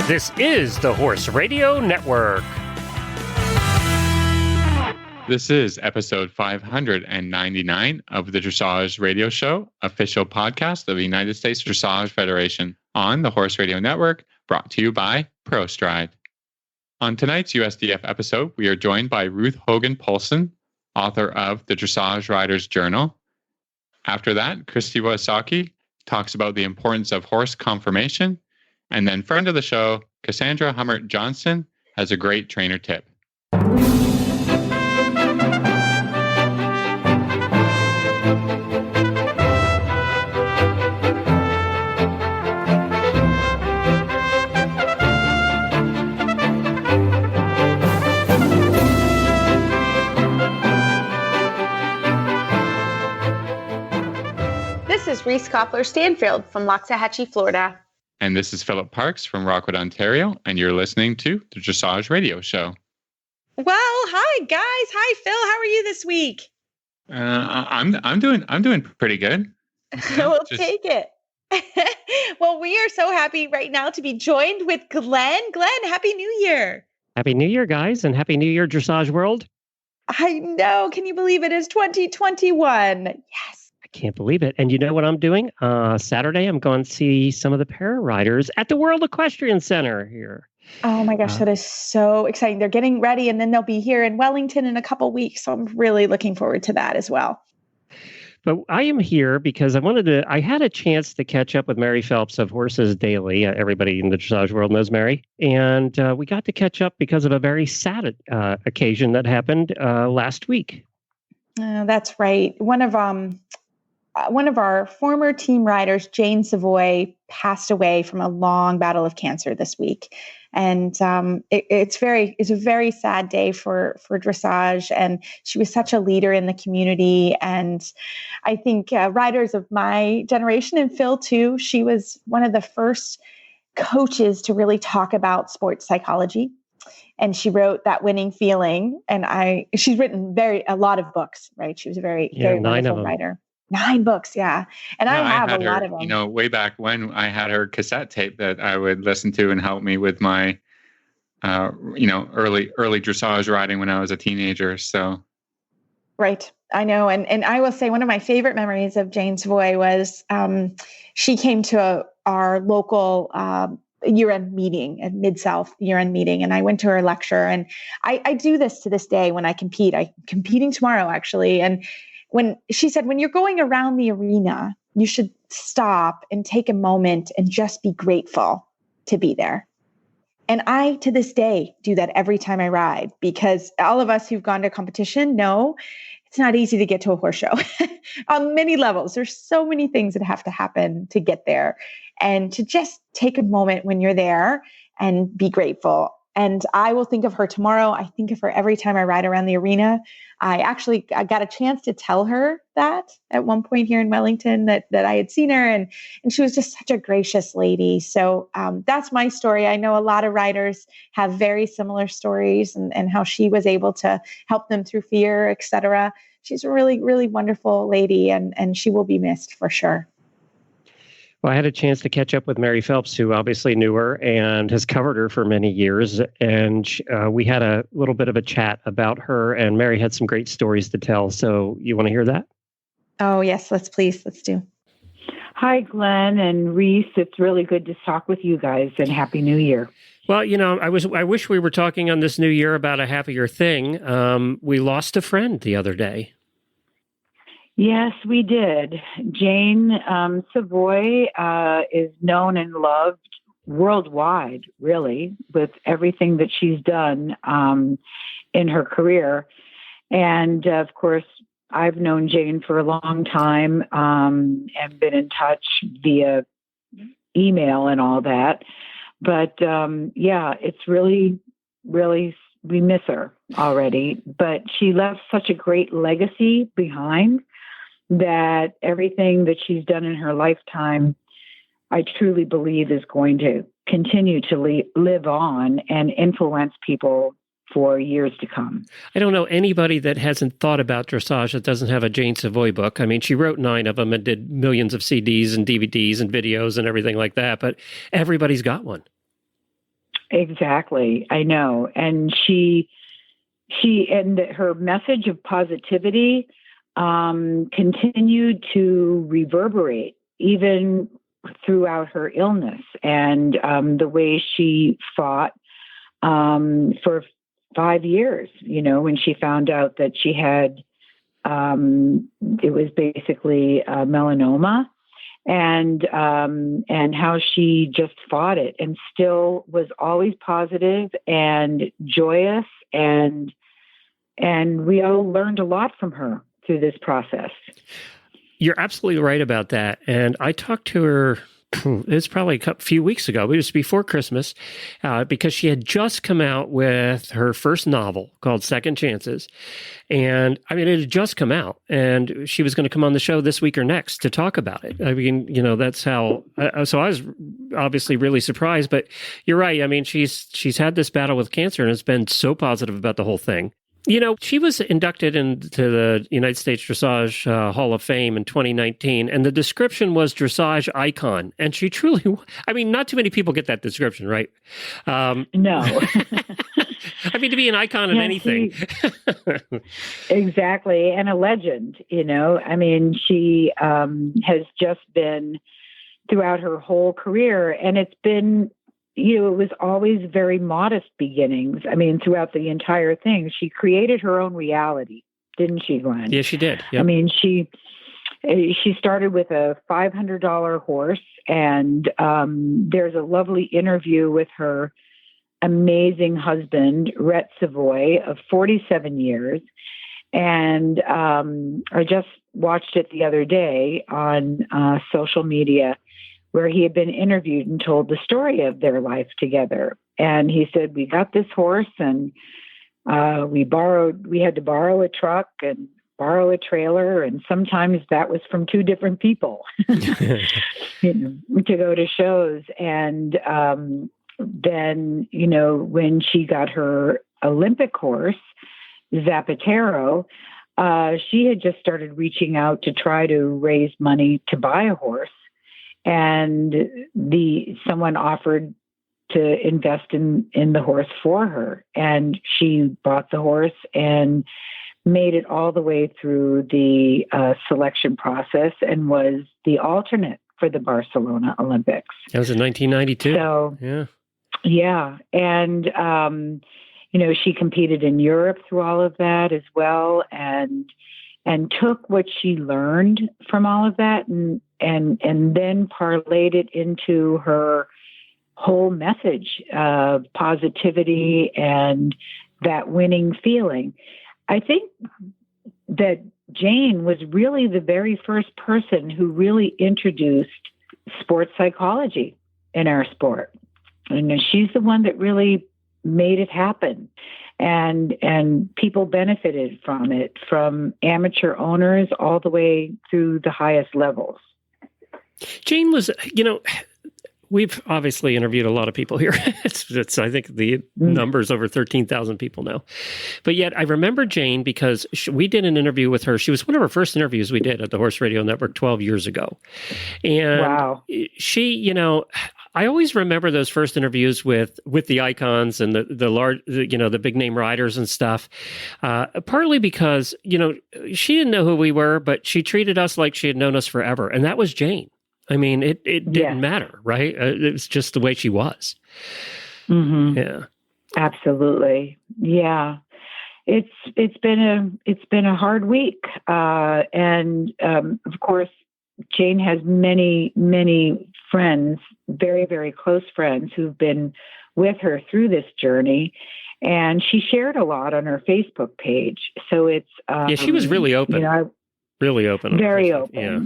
This is the Horse Radio Network. This is episode 599 of the Dressage Radio Show, official podcast of the United States Dressage Federation on the Horse Radio Network, brought to you by ProStride. On tonight's USDF episode, we are joined by Ruth Hogan-Poulsen, author of the Dressage Riders Journal. After that, Kristi Wysocki talks about the importance of horse conformation. And then friend of the show, Cassandra Hummert-Johnson, has a great trainer tip. This is Reese Koppler-Stanfield from Loxahatchee, Florida. And this is Philip Parks from Rockwood, Ontario, and you're listening to the Dressage Radio Show. Well, hi guys. Hi Phil. How are you this week? I'm doing pretty good. We'll take it. Well, we are so happy right now to be joined with Glenn. Glenn, Happy New Year. Happy New Year, guys, and Happy New Year, Dressage World. I know. Can you believe it is 2021? Yes. I can't believe it. And you know what I'm doing? Saturday, I'm going to see some of the para riders at the World Equestrian Center here. Oh my gosh, that is so exciting. They're getting ready and then they'll be here in Wellington in a couple weeks. So I'm really looking forward to that as well. But I am here because I had a chance to catch up with Mary Phelps of Horses Daily. Everybody in the dressage world knows Mary. And we got to catch up because of a very sad occasion that happened last week. That's right. One of our former team riders, Jane Savoie, passed away from a long battle of cancer this week. And it's a very sad day for dressage. And she was such a leader in the community. And I think riders of my generation, and Phil too, she was one of the first coaches to really talk about sports psychology. And she wrote That Winning Feeling. And she's written a lot of books, right? She was a very wonderful writer. 9 books, yeah. And I have a lot of them. You know, way back when I had her cassette tape that I would listen to and help me with my, early dressage riding when I was a teenager. So, right, I know, and I will say one of my favorite memories of Jane Savoie was she came to our local year-end meeting at Mid-South year-end meeting, and I went to her lecture. And I do this to this day when I compete. I'm competing tomorrow, actually, and when she said, when you're going around the arena, you should stop and take a moment and just be grateful to be there. And I, to this day, do that every time I ride, because all of us who've gone to competition know it's not easy to get to a horse show on many levels. There's so many things that have to happen to get there, and to just take a moment when you're there and be grateful. And I will think of her tomorrow. I think of her every time I ride around the arena. I got a chance to tell her that at one point here in Wellington that I had seen her, and she was just such a gracious lady. So that's my story. I know a lot of riders have very similar stories and how she was able to help them through fear, etc. She's a really, really wonderful lady, and she will be missed for sure. Well, I had a chance to catch up with Mary Phelps, who obviously knew her and has covered her for many years. And we had a little bit of a chat about her, and Mary had some great stories to tell. So you want to hear that? Oh, yes. Let's do. Hi, Glenn and Reese. It's really good to talk with you guys, and Happy New Year. Well, I wish we were talking on this new year about a happier thing. We lost a friend the other day. Yes, we did. Jane Savoie is known and loved worldwide, really, with everything that she's done in her career. And, of course, I've known Jane for a long time and been in touch via email and all that. But, it's really, really, we miss her already. But she left such a great legacy behind that everything that she's done in her lifetime, I truly believe is going to continue to live on and influence people for years to come. I don't know anybody that hasn't thought about dressage that doesn't have a Jane Savoie book. I mean, she wrote 9 of them and did millions of CDs and DVDs and videos and everything like that, but everybody's got one. Exactly. I know. And her message of positivity continued to reverberate even throughout her illness, and the way she fought for 5 years, when she found out that she had, it was basically melanoma, and how she just fought it and still was always positive and joyous, and we all learned a lot from her through this process. You're absolutely right about that. And I talked to her, it's probably a few weeks ago. It was before Christmas, because she had just come out with her first novel called Second Chances. And I mean, it had just come out, and she was going to come on the show this week or next to talk about it. I mean, that's how, so I was obviously really surprised, but you're right. I mean, she's had this battle with cancer and has been so positive about the whole thing. She was inducted into the United States Dressage Hall of Fame in 2019, and the description was dressage icon. And she truly, I mean, not too many people get that description, right? No. I mean, to be an icon in anything. Exactly. And a legend, I mean, she has just been throughout her whole career, and it's been, it was always very modest beginnings. I mean, throughout the entire thing, she created her own reality, didn't she, Glenn? Yeah, she did. Yep. I mean, she started with a $500 horse, and there's a lovely interview with her amazing husband, Ruth Savoie, of 47 years. And I just watched it the other day on social media, where he had been interviewed and told the story of their life together. And he said, we got this horse, and we had to borrow a truck and borrow a trailer. And sometimes that was from two different people to go to shows. And then, when she got her Olympic horse, Zapatero, she had just started reaching out to try to raise money to buy a horse. And someone offered to invest in the horse for her. And she bought the horse and made it all the way through the selection process and was the alternate for the Barcelona Olympics. That was in 1992. So, yeah. And, she competed in Europe through all of that as well, and took what she learned from all of that and then parlayed it into her whole message of positivity and that winning feeling. I think that Jane was really the very first person who really introduced sports psychology in our sport. And she's the one that really made it happen. And people benefited from it, from amateur owners all the way through the highest levels. Jane was, we've obviously interviewed a lot of people here. It's I think the number's over 13,000 people now. But yet I remember Jane because we did an interview with her. She was one of our first interviews we did at the Horse Radio Network 12 years ago. And wow. She, I always remember those first interviews with the icons and the large, the big name riders and stuff. Partly because, she didn't know who we were, but she treated us like she had known us forever. And that was Jane. I mean, it didn't matter, right? It was just the way she was. Mm-hmm. Yeah, absolutely. Yeah, it's been a hard week, and of course, Jane has many friends, very very close friends who've been with her through this journey, and she shared a lot on her Facebook page. So it's she was really open. Really open. Very open. Yeah.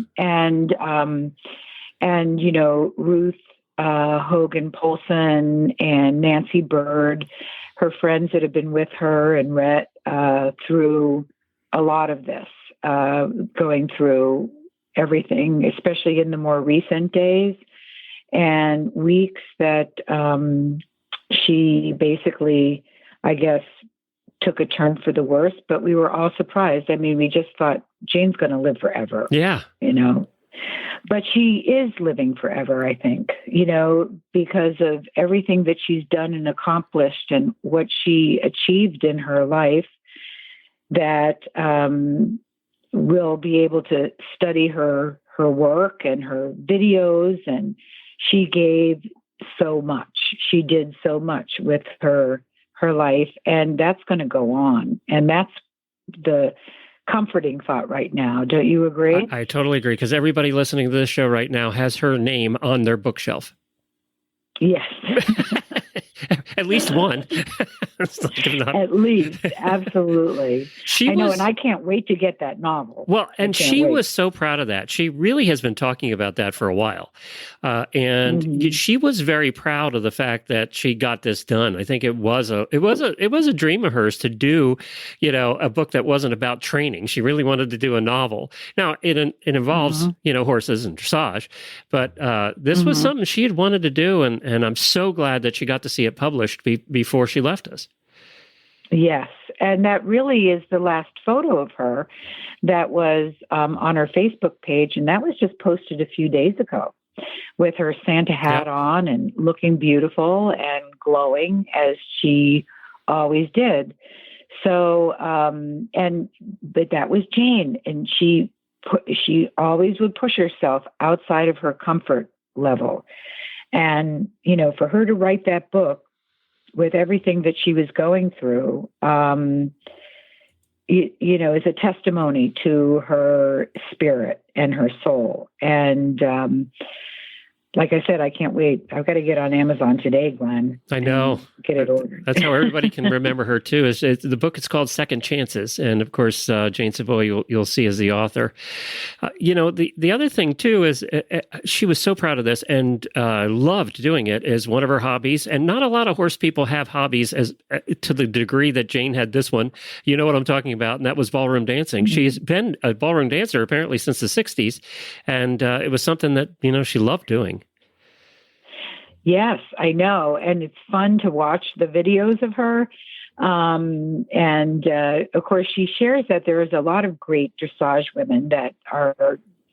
And Ruth Hogan-Poulsen and Nancy Bird, her friends that have been with her and Rhett through a lot of this, going through everything, especially in the more recent days and weeks that she basically, I guess, took a turn for the worse, but we were all surprised. I mean, we just thought Jane's going to live forever. Yeah. But she is living forever, I think, because of everything that she's done and accomplished and what she achieved in her life, that we'll be able to study her work and her videos. And she gave so much. She did so much with her life, and that's going to go on. And that's the comforting thought right now. Don't you agree? I totally agree, because everybody listening to this show right now has her name on their bookshelf. Yes. At least one. At least, absolutely. I know, and I can't wait to get that novel. Well, and she was so proud of that. She really has been talking about that for a while. And she was very proud of the fact that she got this done. I think it was a dream of hers to do, a book that wasn't about training. She really wanted to do a novel. Now, it involves, horses and dressage, but this was something she had wanted to do, and I'm so glad that she got to see it published before she left us. Yes, and that really is the last photo of her that was on her Facebook page, and that was just posted a few days ago with her Santa hat on and looking beautiful and glowing as she always did. So, but that was Jane, and she always would push herself outside of her comfort level. And, for her to write that book with everything that she was going through, is a testimony to her spirit and her soul. And like I said, I can't wait. I've got to get on Amazon today, Glenn. I know. Get it ordered. That's how everybody can remember her, too. The book is called Second Chances. And, of course, Jane Savoie, you'll see as the author. The other thing, too, is she was so proud of this and loved doing it as one of her hobbies. And not a lot of horse people have hobbies as to the degree that Jane had this one. You know what I'm talking about, and that was ballroom dancing. She's been a ballroom dancer, apparently, since the 60s. And it was something that, she loved doing. Yes, I know. And it's fun to watch the videos of her. Of course, she shares that there is a lot of great dressage women that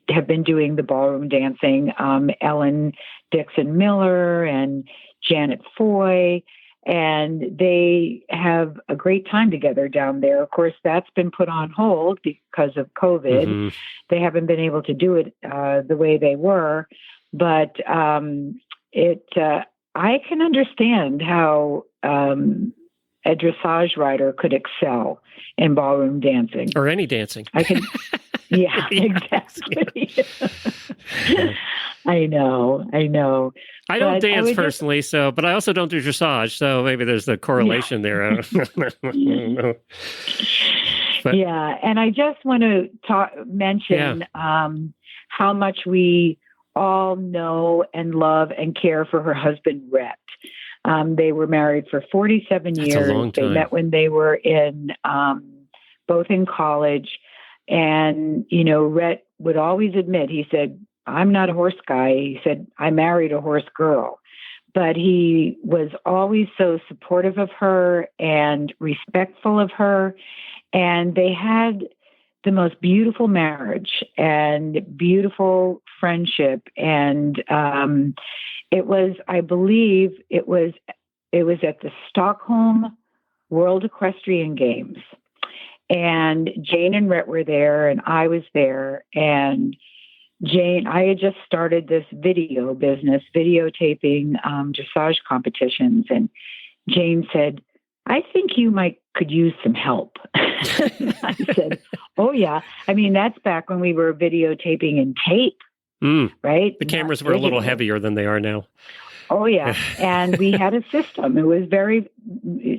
have been doing the ballroom dancing. Ellen Dixon Miller and Janet Foy, and they have a great time together down there. Of course, that's been put on hold because of COVID. They haven't been able to do it the way they were, but I can understand how a dressage rider could excel in ballroom dancing. Or any dancing. I can, yeah, exactly. I know. I don't dance personally, but I also don't do dressage, so maybe there's a correlation there. I don't know. But, yeah, and I just want to mention how much we all know and love and care for her husband, Rhett. They were married for 47 years. That's a long time. They met when they were both in college. And, Rhett would always admit, he said, I'm not a horse guy. He said, I married a horse girl. But he was always so supportive of her and respectful of her. And they had the most beautiful marriage and beautiful friendship. And it was, I believe, it was at the Stockholm World Equestrian Games. And Jane and Rhett were there, and I was there. And Jane, I had just started this video business, videotaping dressage competitions. And Jane said, I think you could use some help. I said, oh, yeah. I mean, that's back when we were videotaping in tape, right? The cameras were a little heavier than they are now. Oh, yeah. And we had a system. It was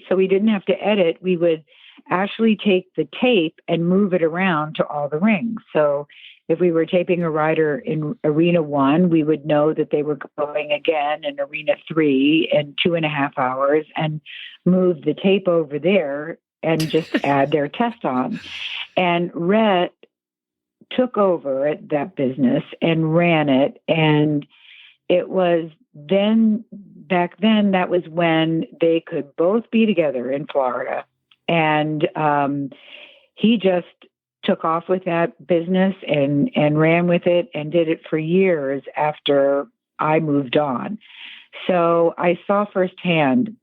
so we didn't have to edit. We would actually take the tape and move it around to all the rings. So if we were taping a rider in Arena 1, we would know that they were going again in Arena 3 in 2.5 hours and move the tape over there and just add their test on. And Rhett took over that business and ran it. And it was back then, that was when they could both be together in Florida. And he just took off with that business and ran with it and did it for years after I moved on. So I saw firsthand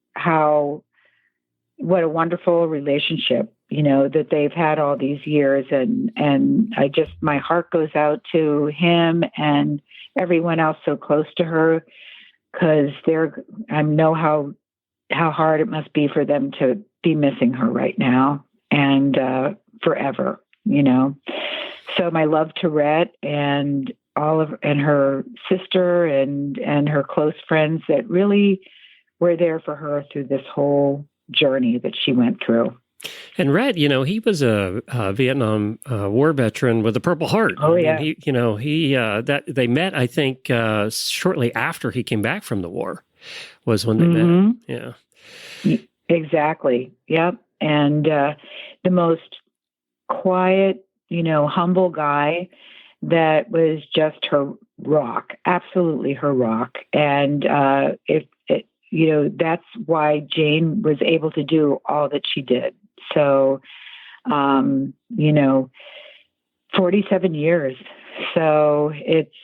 what a wonderful relationship, that they've had all these years. And my heart goes out to him and everyone else so close to her, because I know how hard it must be for them to be missing her right now and forever, So my love to Rhett and and her sister and her close friends that really were there for her through this whole journey that she went through. And Rhett, he was a Vietnam War veteran with a Purple Heart. Oh, yeah. That they met, I think, shortly after he came back from the war was when they met. Yeah. Exactly. Yep. And the most quiet, humble guy that was just her rock, absolutely her rock. And that's why Jane was able to do all that she did. So, 47 years. So it's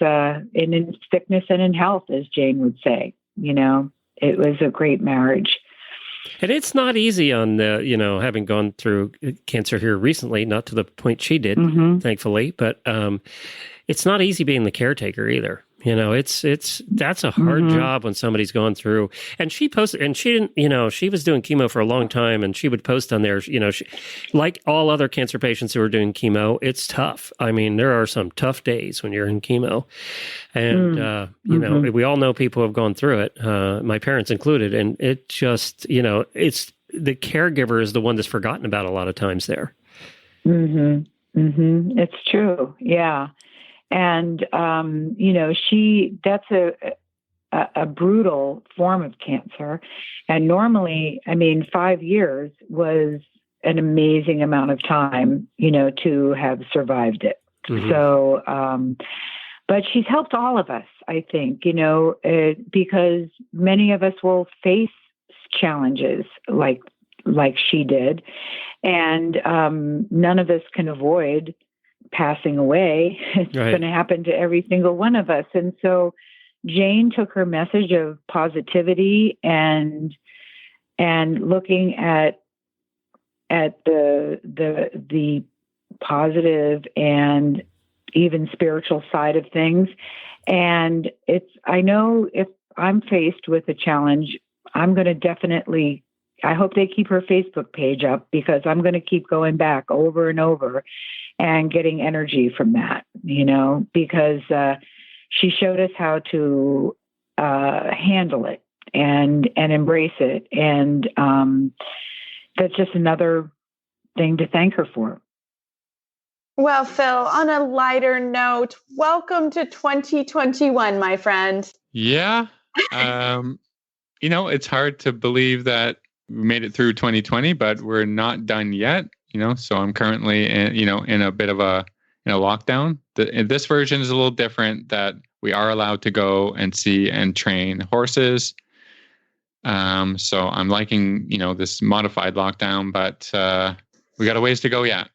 in sickness and in health, as Jane would say. It was a great marriage. And it's not easy on the, having gone through cancer here recently, not to the point she did, thankfully, but it's not easy being the caretaker either. That's a hard job when somebody's gone through. And she posted, and she didn't, she was doing chemo for a long time, and she would post on there, like all other cancer patients who are doing chemo, it's tough. I mean, there are some tough days when you're in chemo. And, we all know people who have gone through it, my parents included. And it just, it's the caregiver is the one that's forgotten about a lot of times there. It's true. Yeah. And, that's a brutal form of cancer. And normally, 5 years was an amazing amount of time, to have survived it. So, but she's helped all of us, I think, because many of us will face challenges like she did. And none of us can avoid passing away. It's going to happen to every single one of us. And so Jane took her message of positivity and looking at the positive and even spiritual side of things. And I know if I'm faced with a challenge, I'm going to definitely, I hope they keep her Facebook page up, because I'm going to keep going back over and over and getting energy from that, because she showed us how to handle it and embrace it. And that's just another thing to thank her for. Well, Phil, on a lighter note, welcome to 2021, my friend. Yeah. It's hard to believe that we made it through 2020, but we're not done yet. So I'm currently in a bit of a lockdown. This version is a little different, that we are allowed to go and see and train horses. So I'm liking, this modified lockdown, but we got a ways to go yet.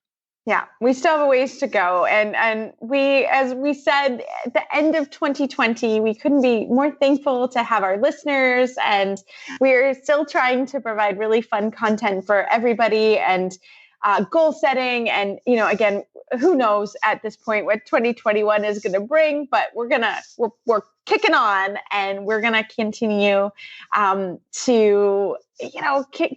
Yeah, we still have a ways to go. And we, as we said, at the end of 2020, we couldn't be more thankful to have our listeners. And we're still trying to provide really fun content for everybody, and goal setting. And, again, who knows at this point what 2021 is going to bring, but we're kicking on, and we're going to continue to,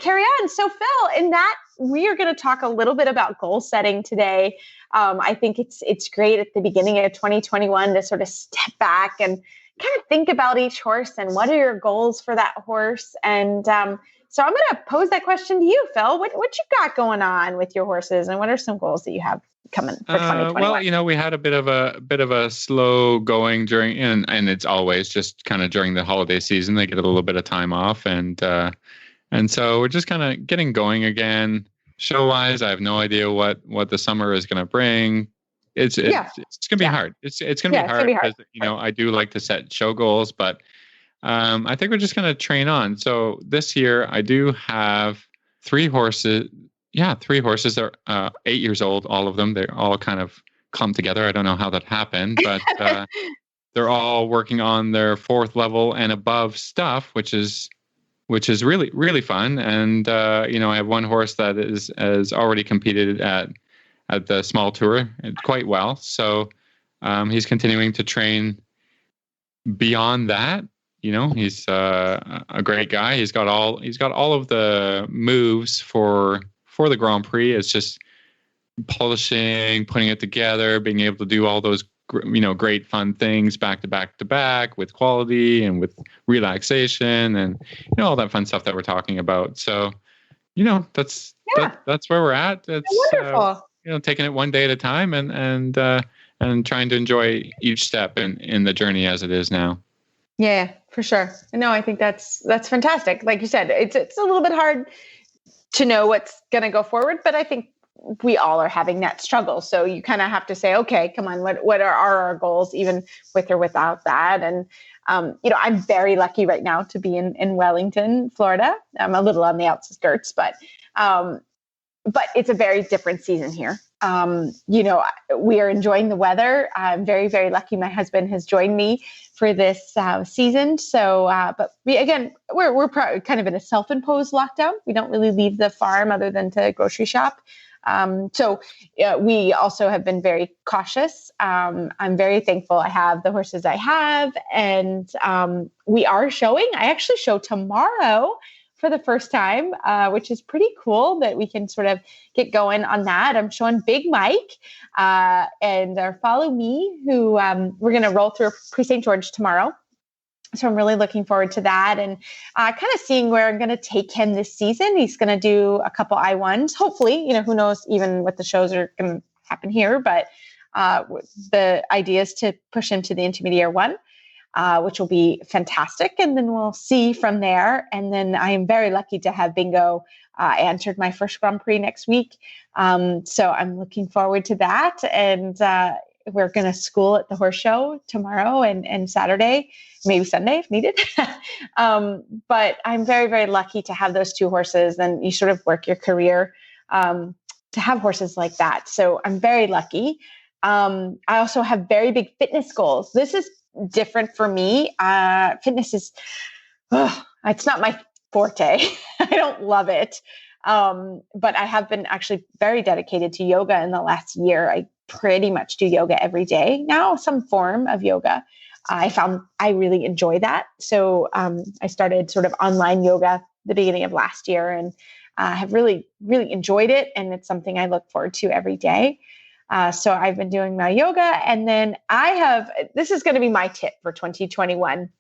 carry on. So Phil, in that, we are going to talk a little bit about goal setting today. I think it's great at the beginning of 2021 to sort of step back and kind of think about each horse and what are your goals for that horse. And so I'm going to pose that question to you, Phil. What you got going on with your horses, and what are some goals that you have coming for 2021? Well, we had a bit of a slow going during, and it's always just kind of during the holiday season. They get a little bit of time off, and so we're just kind of getting going again. Show wise, I have no idea what the summer is going to bring. It's going to be hard. It's going to be hard because I do like to set show goals, but I think we're just going to train on. So this year I do have 3 horses yeah, 3 horses are 8 years old, all of them. They're all kind of clumped together. I don't know how that happened, but they're all working on their 4th level and above stuff, which is really, really fun. And, I have one horse that has already competed at the small tour quite well. So he's continuing to train beyond that. He's a great guy. He's got all of the moves for the Grand Prix. It's just polishing, putting it together, being able to do all those great fun things back to back to back with quality and with relaxation and all that fun stuff that we're talking about. So that's where we're at. It's wonderful. Taking it one day at a time and trying to enjoy each step in the journey as it is now. Yeah, for sure. No, I think that's fantastic. Like you said, it's a little bit hard to know what's going to go forward, but I think we all are having that struggle. So you kind of have to say, okay, come on, what are our goals, even with or without that? And, I'm very lucky right now to be in Wellington, Florida. I'm a little on the outskirts, but it's a very different season here. We are enjoying the weather. I'm very, very lucky. My husband has joined me for this season. So, but we're kind of in a self-imposed lockdown. We don't really leave the farm other than to grocery shop. So we also have been very cautious. I'm very thankful I have the horses I have, and we are showing. I actually show tomorrow for the first time, which is pretty cool that we can sort of get going on that. I'm showing Big Mike and our Follow Me, who we're going to roll through Pre-St. George tomorrow. So I'm really looking forward to that and kind of seeing where I'm going to take him this season. He's going to do a couple I1s. Hopefully, who knows even what the shows are going to happen here. But the idea is to push him to the Intermediate 1, which will be fantastic. And then we'll see from there. And then I am very lucky to have Bingo entered my first Grand Prix next week. So I'm looking forward to that. And we're going to school at the horse show tomorrow and Saturday, maybe Sunday if needed. But I'm very, very lucky to have those 2 horses, and you sort of work your career to have horses like that. So I'm very lucky. I also have very big fitness goals. This is different for me. Fitness is, it's not my forte. I don't love it. But I have been actually very dedicated to yoga in the last year. I pretty much do yoga every day now, some form of yoga. I found I really enjoy that. So I started sort of online yoga the beginning of last year and have really, really enjoyed it. And it's something I look forward to every day. So I've been doing my yoga. And then this is going to be my tip for 2021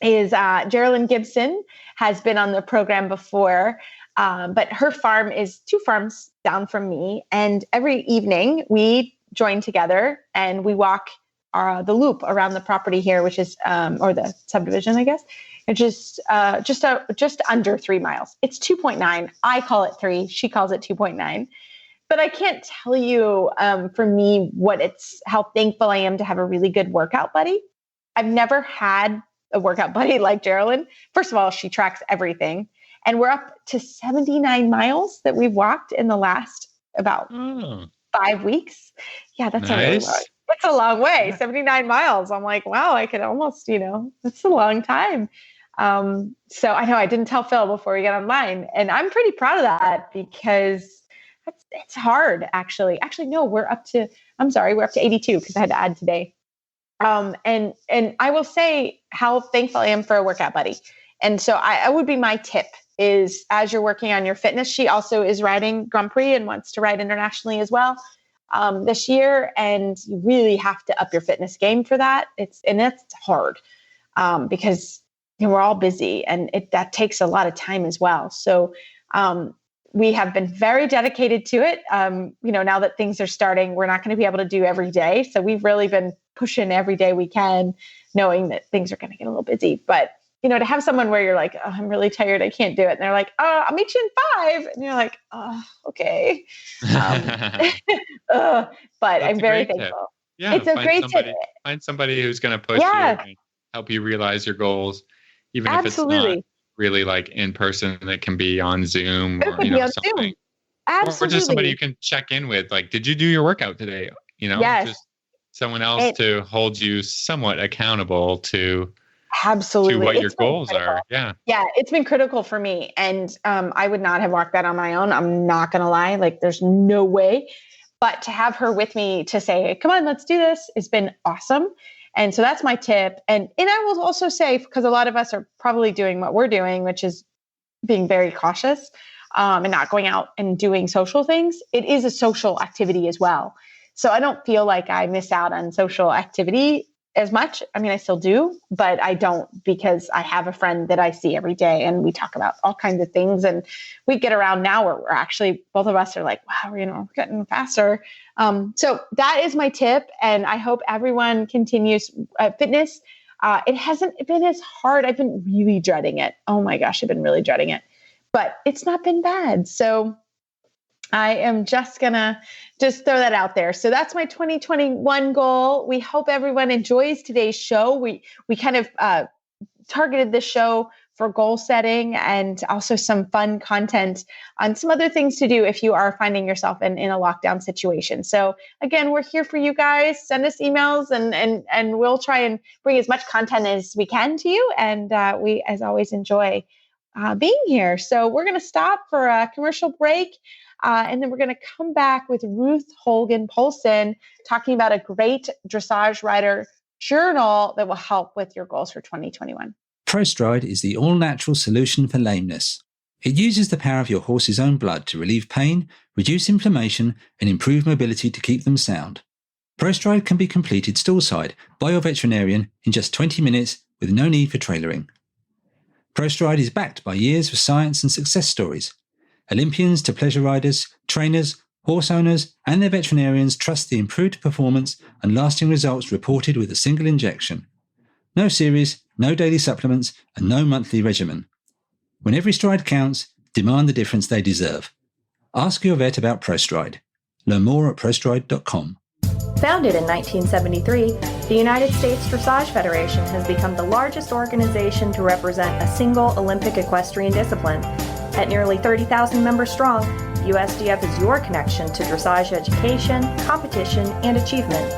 is Geraldine Gibson has been on the program before. But her farm is 2 farms down from me. And every evening we join together and we walk the loop around the property here, which is, or the subdivision, I guess, which is just under 3 miles. It's 2.9. I call it 3. She calls it 2.9. But I can't tell you for me how thankful I am to have a really good workout buddy. I've never had a workout buddy like Geraldine. First of all, she tracks everything. And we're up to 79 miles that we've walked in the last about 5 weeks. Yeah, that's nice. That's a long way, 79 miles. I'm like, wow, I could almost, that's a long time. So I know I didn't tell Phil before we got online. And I'm pretty proud of that because it's hard, actually. Actually, no, we're up to 82 because I had to add today. And I will say how thankful I am for a workout buddy. And so I would be my tip is as you're working on your fitness, she also is riding Grand Prix and wants to ride internationally as well this year. And you really have to up your fitness game for that. It's hard because we're all busy and that takes a lot of time as well. So we have been very dedicated to it. Now that things are starting, we're not going to be able to do every day. So we've really been pushing every day we can, knowing that things are going to get a little busy. But to have someone where you're like, oh, I'm really tired, I can't do it. And they're like, oh, I'll meet you in 5. And you're like, oh, okay. But I'm very thankful. Tip. Yeah, it's a great tip. Find somebody who's going to push you and help you realize your goals, even if it's not really like in person. It can be on Zoom or something. Absolutely. Or just somebody you can check in with, like, did you do your workout today? Yes. Just someone else to hold you somewhat accountable to absolutely what your goals are. Yeah. Yeah, it's been critical for me. And I would not have walked that on my own. I'm not going to lie. Like, there's no way. But to have her with me to say, come on, let's do this, has been awesome. And so that's my tip. And I will also say, because a lot of us are probably doing what we're doing, which is being very cautious and not going out and doing social things. It is a social activity as well. So I don't feel like I miss out on social activity as much. I mean, I still do, but I don't, because I have a friend that I see every day and we talk about all kinds of things. And we get around now where we're actually, both of us are like, wow, we're getting faster. So that is my tip. And I hope everyone continues fitness. It hasn't been as hard. I've been really dreading it. Oh my gosh, I've been really dreading it, but it's not been bad. So I am just gonna throw that out there. So that's my 2021 goal. We hope everyone enjoys today's show. We kind of targeted this show for goal setting and also some fun content on some other things to do if you are finding yourself in a lockdown situation. So again, we're here for you guys. Send us emails and we'll try and bring as much content as we can to you. And we, as always, enjoy being here. So we're going to stop for a commercial break. And then we're going to come back with Ruth Hogan-Poulsen talking about a great Dressage Rider Journal that will help with your goals for 2021. ProStride is the all-natural solution for lameness. It uses the power of your horse's own blood to relieve pain, reduce inflammation, and improve mobility to keep them sound. ProStride can be completed stallside by your veterinarian in just 20 minutes with no need for trailering. ProStride is backed by years of science and success stories. Olympians to pleasure riders, trainers, horse owners, and their veterinarians trust the improved performance and lasting results reported with a single injection. No series, no daily supplements, and no monthly regimen. When every stride counts, demand the difference they deserve. Ask your vet about ProStride. Learn more at prostride.com. Founded in 1973, the United States Dressage Federation has become the largest organization to represent a single Olympic equestrian discipline. At nearly 30,000 members strong, USDF is your connection to dressage education, competition, and achievement.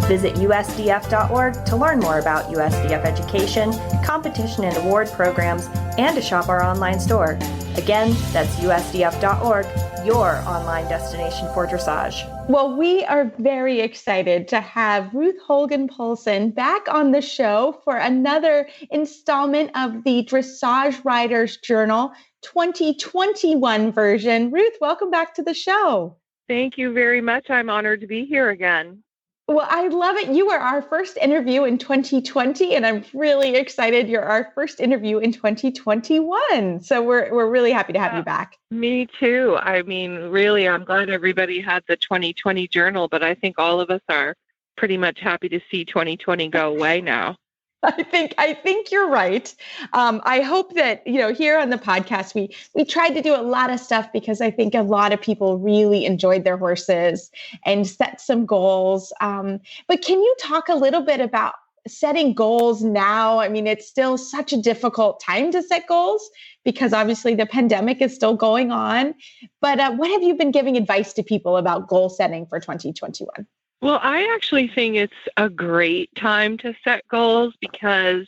Visit usdf.org to learn more about USDF education, competition and award programs, and to shop our online store. Again, that's usdf.org, your online destination for dressage. Well, we are very excited to have Ruth Hogan-Poulsen back on the show for another installment of the Dressage Riders Journal 2021 version. Ruth, welcome back to the show. Thank you very much. I'm honored to be here again. Well, I love it. You were our first interview in 2020, and I'm really excited you're our first interview in 2021. So we're really happy to have you back. Me too. I mean, really, I'm glad everybody had the 2020 journal, but I think all of us are pretty much happy to see 2020 go away now. I think you're right. I hope that, here on the podcast, we tried to do a lot of stuff because I think a lot of people really enjoyed their horses and set some goals. But can you talk a little bit about setting goals now? I mean, it's still such a difficult time to set goals because obviously the pandemic is still going on. But what have you been giving advice to people about goal setting for 2021? Well, I actually think it's a great time to set goals because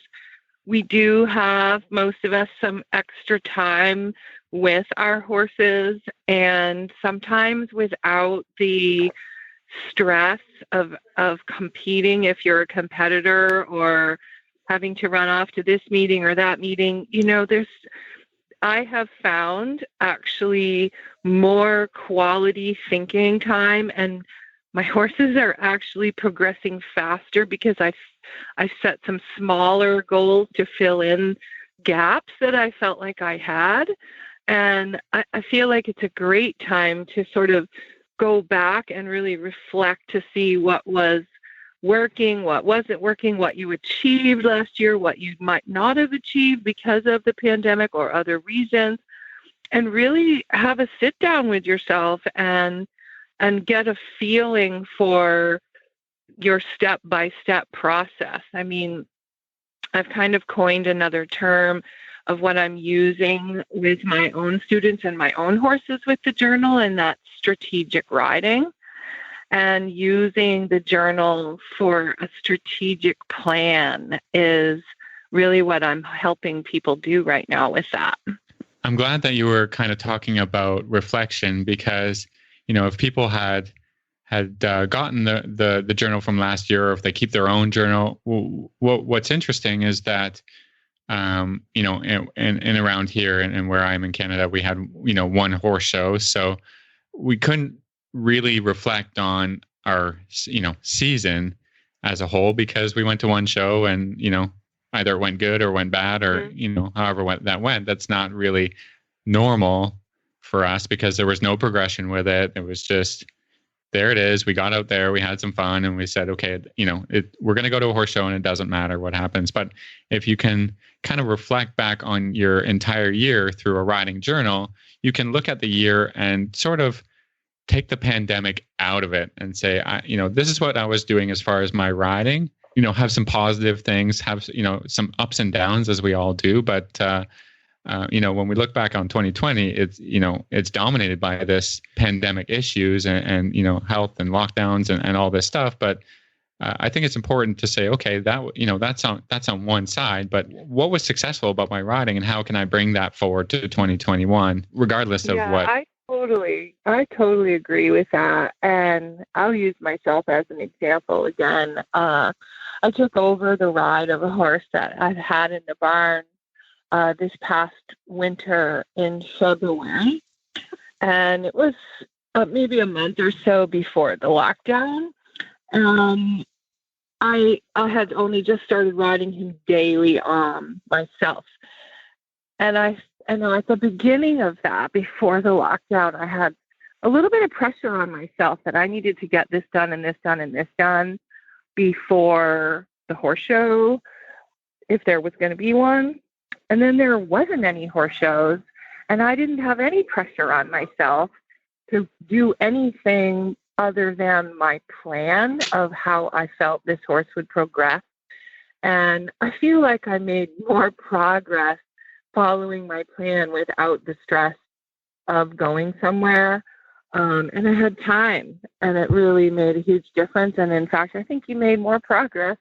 we do have, most of us, some extra time with our horses, and sometimes without the stress of competing if you're a competitor or having to run off to this meeting or that meeting. I have found actually more quality thinking time, and my horses are actually progressing faster because I've set some smaller goals to fill in gaps that I felt like I had. And I feel like it's a great time to sort of go back and really reflect to see what was working, what wasn't working, what you achieved last year, what you might not have achieved because of the pandemic or other reasons, and really have a sit down with yourself and get a feeling for your step-by-step process. I mean, I've kind of coined another term of what I'm using with my own students and my own horses with the journal, and that's strategic riding. And using the journal for a strategic plan is really what I'm helping people do right now with that. I'm glad that you were kind of talking about reflection, because, if people had gotten the journal from last year, or if they keep their own journal, what's interesting is that, and around here and where I'm in Canada, we had, one horse show. So we couldn't really reflect on our, season as a whole, because we went to one show and, either it went good or went bad, or, however that went. That's not really normal for us, because there was no progression with it. It was just, there it is. We got out there, we had some fun, and we said, okay, we're going to go to a horse show and it doesn't matter what happens. But if you can kind of reflect back on your entire year through a riding journal, you can look at the year and sort of take the pandemic out of it and say, this is what I was doing as far as my riding, have some positive things, have, some ups and downs, as we all do. But, when we look back on 2020, it's dominated by this pandemic issues and health and lockdowns and all this stuff. But I think it's important to say, okay, that's on one side, but what was successful about my riding, and how can I bring that forward to 2021, regardless of what? I totally agree with that. And I'll use myself as an example again. I took over the ride of a horse that I've had in the barn this past winter in February. And it was maybe a month or so before the lockdown. I had only just started riding him daily myself. And I know at the beginning of that, before the lockdown, I had a little bit of pressure on myself that I needed to get this done and this done and this done before the horse show, if there was going to be one. And then there wasn't any horse shows, and I didn't have any pressure on myself to do anything other than my plan of how I felt this horse would progress. And I feel like I made more progress following my plan without the stress of going somewhere. And I had time, and it really made a huge difference. And in fact, I think you made more progress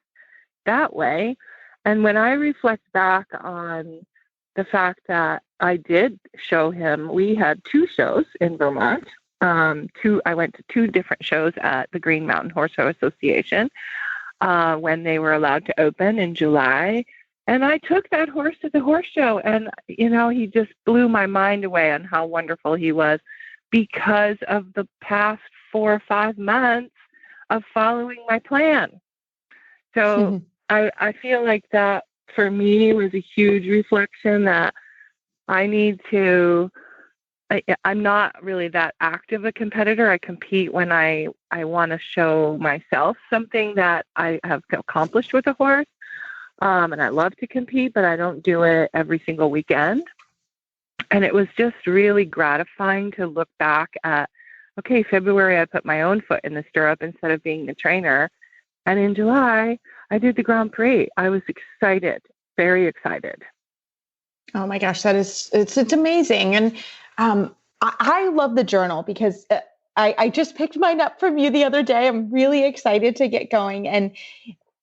that way. And when I reflect back on the fact that I did show him, we had 2 shows in Vermont. I went to 2 different shows at the Green Mountain Horse Show Association when they were allowed to open in July. And I took that horse to the horse show, and, he just blew my mind away on how wonderful he was because of the past 4 or 5 months of following my plan. So I feel like that for me was a huge reflection that I need to, I'm not really that active a competitor. I compete when I want to show myself something that I have accomplished with a horse. And I love to compete, but I don't do it every single weekend. And it was just really gratifying to look back at, okay, February, I put my own foot in the stirrup instead of being the trainer. And in July, I did the Grand Prix. I was excited, very excited. Oh my gosh, it's amazing. And I love the journal because I just picked mine up from you the other day. I'm really excited to get going. And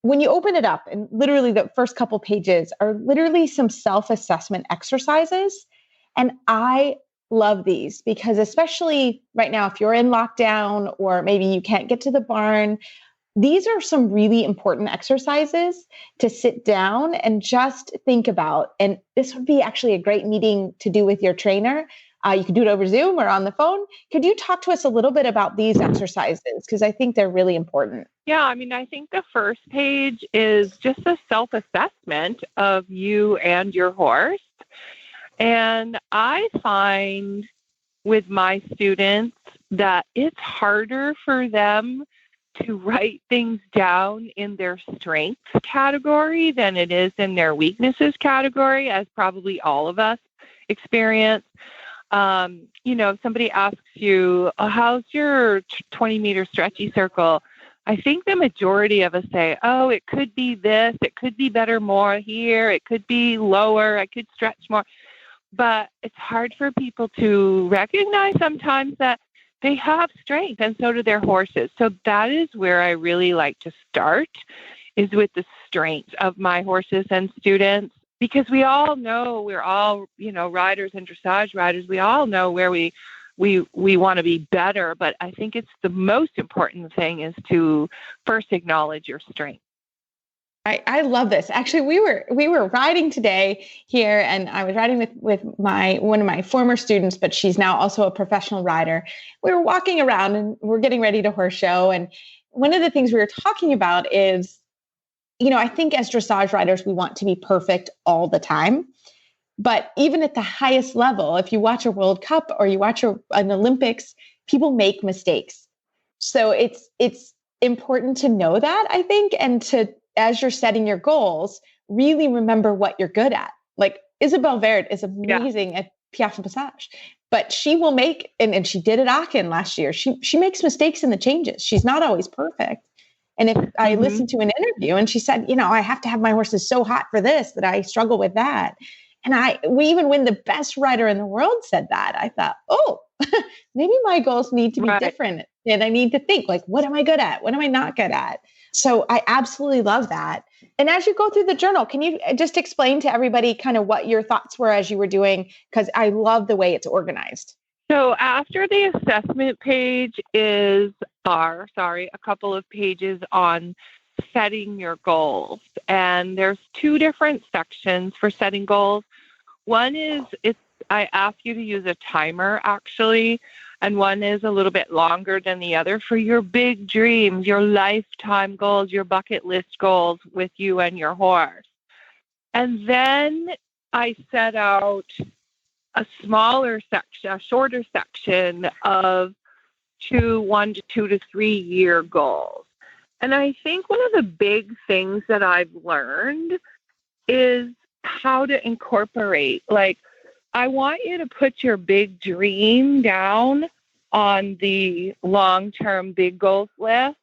when you open it up, and literally the first couple pages are literally some self-assessment exercises. And I love these because especially right now, if you're in lockdown or maybe you can't get to the barn, these are some really important exercises to sit down and just think about. And this would be actually a great meeting to do with your trainer. You could do it over Zoom or on the phone. Could you talk to us a little bit about these exercises? Because I think they're really important. Yeah, I think the first page is just a self-assessment of you and your horse. And I find with my students that it's harder for them to write things down in their strengths category than it is in their weaknesses category, as probably all of us experience. If somebody asks you, how's your 20-meter stretchy circle? I think the majority of us say, oh, it could be this, it could be better more here, it could be lower, I could stretch more. But it's hard for people to recognize sometimes that they have strength, and so do their horses. So that is where I really like to start, is with the strength of my horses and students, because we all know, we're all, riders and dressage riders, we all know where we want to be better. But I think it's the most important thing is to first acknowledge your strength. I love this. Actually, we were riding today here, and I was riding with one of my former students, but she's now also a professional rider. We were walking around and we're getting ready to horse show. And one of the things we were talking about is, I think as dressage riders, we want to be perfect all the time. But even at the highest level, if you watch a World Cup or you watch an Olympics, people make mistakes. So it's important to know that, I think, and to, as you're setting your goals, really remember what you're good at. Like Isabelle Verde is amazing at Piaffe and Passage, but she will make, and she did at Aachen last year, she makes mistakes in the changes. She's not always perfect. And if I listened to an interview and she said, I have to have my horses so hot for this, that I struggle with that. And even when the best rider in the world said that, I thought, oh, maybe my goals need to be different. And I need to think, like, what am I good at? What am I not good at? So I absolutely love that. And as you go through the journal, can you just explain to everybody kind of what your thoughts were as you were doing? Because I love the way it's organized. So after the assessment page a couple of pages on setting your goals. And there's two different sections for setting goals. One is I ask you to use a timer, actually, and one is a little bit longer than the other for your big dreams, your lifetime goals, your bucket list goals with you and your horse. And then I set out a smaller section, a shorter section of 1 to 2 to 3 year goals. And I think one of the big things that I've learned is how to incorporate, like, I want you to put your big dream down on the long-term big goals list.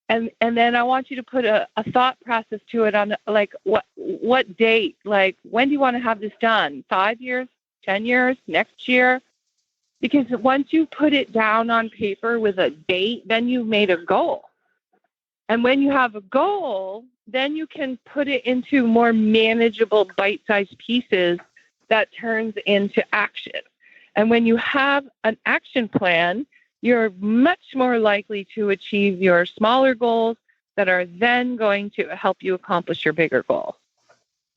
And then I want you to put a thought process to it on, like, what date, like, when do you want to have this done? 5 years, 10 years, next year? Because once you put it down on paper with a date, then you've made a goal. And when you have a goal, then you can put it into more manageable bite-sized pieces that turns into action. And when you have an action plan, you're much more likely to achieve your smaller goals that are then going to help you accomplish your bigger goals.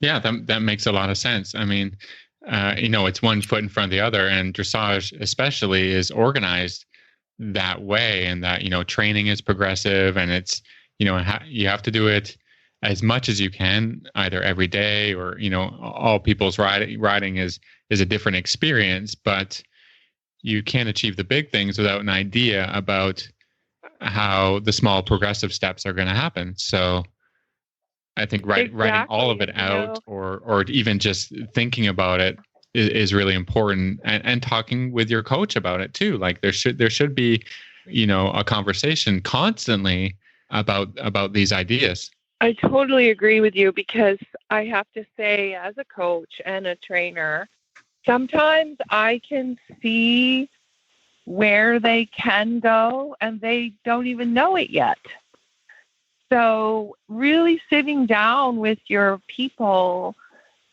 Yeah, that makes a lot of sense. I mean, it's one foot in front of the other, and dressage especially is organized that way, and that, training is progressive, and it's, you have to do it as much as you can, either every day or, all people's riding is a different experience, but you can't achieve the big things without an idea about how the small progressive steps are going to happen. So I think writing all of it out, or even just thinking about it is really important, and talking with your coach about it too. Like there should be, a conversation constantly about these ideas. I totally agree with you, because I have to say, as a coach and a trainer, sometimes I can see where they can go and they don't even know it yet. So really sitting down with your people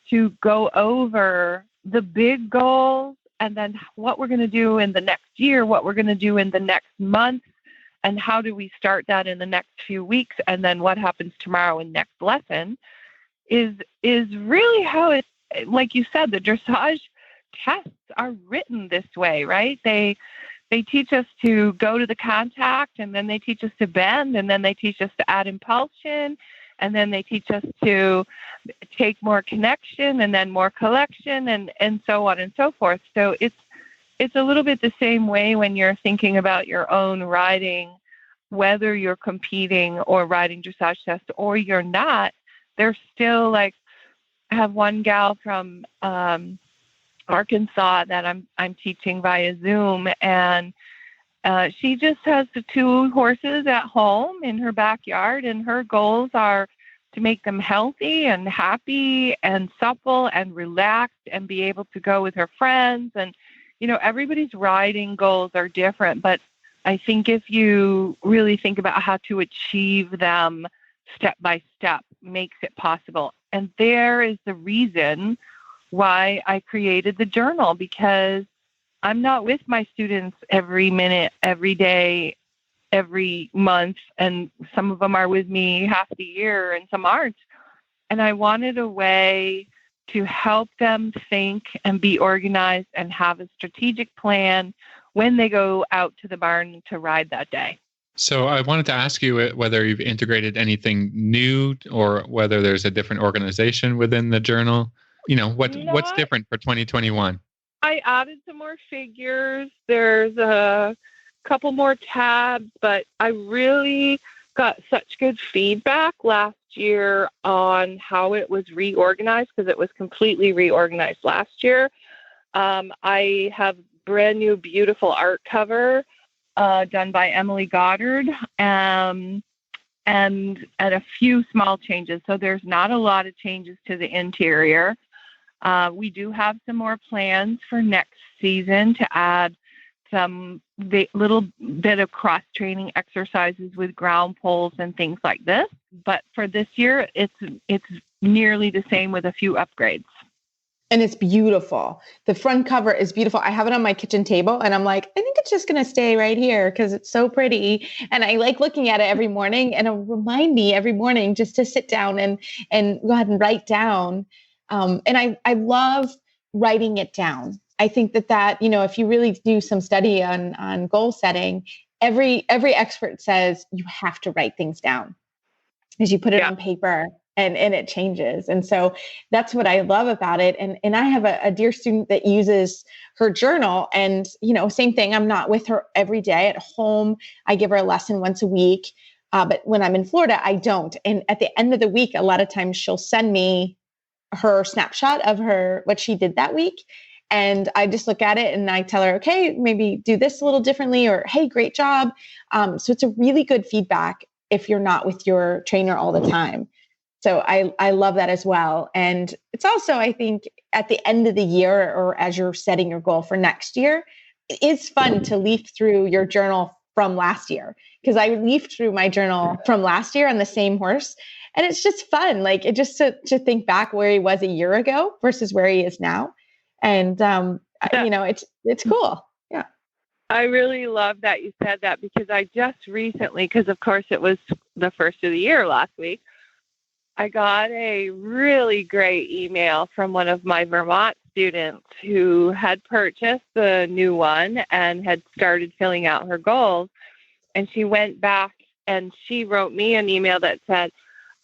to go over the big goals, and then what we're going to do in the next year, what we're going to do in the next month, and how do we start that in the next few weeks, and then what happens tomorrow in next lesson is really how it, like you said, the dressage tests are written this way, right? They teach us to go to the contact, and then they teach us to bend, and then they teach us to add impulsion, and then they teach us to take more connection and then more collection, and so on and so forth. So it's a little bit the same way when you're thinking about your own riding, whether you're competing or riding dressage tests or you're not. There's still, like, I have one gal from Arkansas that I'm teaching via Zoom, and She just has the 2 horses at home in her backyard, and her goals are to make them healthy and happy and supple and relaxed and be able to go with her friends. And, everybody's riding goals are different, but I think if you really think about how to achieve them step by step, makes it possible. And there is the reason why I created the journal, because I'm not with my students every minute, every day, every month, and some of them are with me half the year and some aren't. And I wanted a way to help them think and be organized and have a strategic plan when they go out to the barn to ride that day. So I wanted to ask you whether you've integrated anything new or whether there's a different organization within the journal. What's different for 2021? I added some more figures. There's a couple more tabs, but I really got such good feedback last year on how it was reorganized, because it was completely reorganized last year. I have brand new, beautiful art cover done by Emily Goddard, and a few small changes. So there's not a lot of changes to the interior. We do have some more plans for next season to add some little bit of cross-training exercises with ground poles and things like this. But for this year, it's nearly the same with a few upgrades. And it's beautiful. The front cover is beautiful. I have it on my kitchen table and I'm like, I think it's just going to stay right here because it's so pretty. And I like looking at it every morning, and it'll remind me every morning just to sit down and go ahead and write down. And I love writing it down. I think that, if you really do some study on goal setting, every expert says you have to write things down because you put it on paper and it changes. And so that's what I love about it. And I have a dear student that uses her journal, and, same thing. I'm not with her every day at home. I give her a lesson once a week. But when I'm in Florida, I don't. And at the end of the week, a lot of times she'll send me her snapshot of what she did that week. And I just look at it and I tell her, okay, maybe do this a little differently, or, hey, great job. So it's a really good feedback if you're not with your trainer all the time. So I love that as well. And it's also, I think, at the end of the year, or as you're setting your goal for next year, it is fun to leaf through your journal from last year, because I leafed through my journal from last year on the same horse. And it's just fun, like it just to think back where he was a year ago versus where he is now. And, it's cool. Yeah. I really love that you said that, because I just recently, because of course it was the first of the year last week, I got a really great email from one of my Vermont students who had purchased the new one and had started filling out her goals. And she went back and she wrote me an email that said,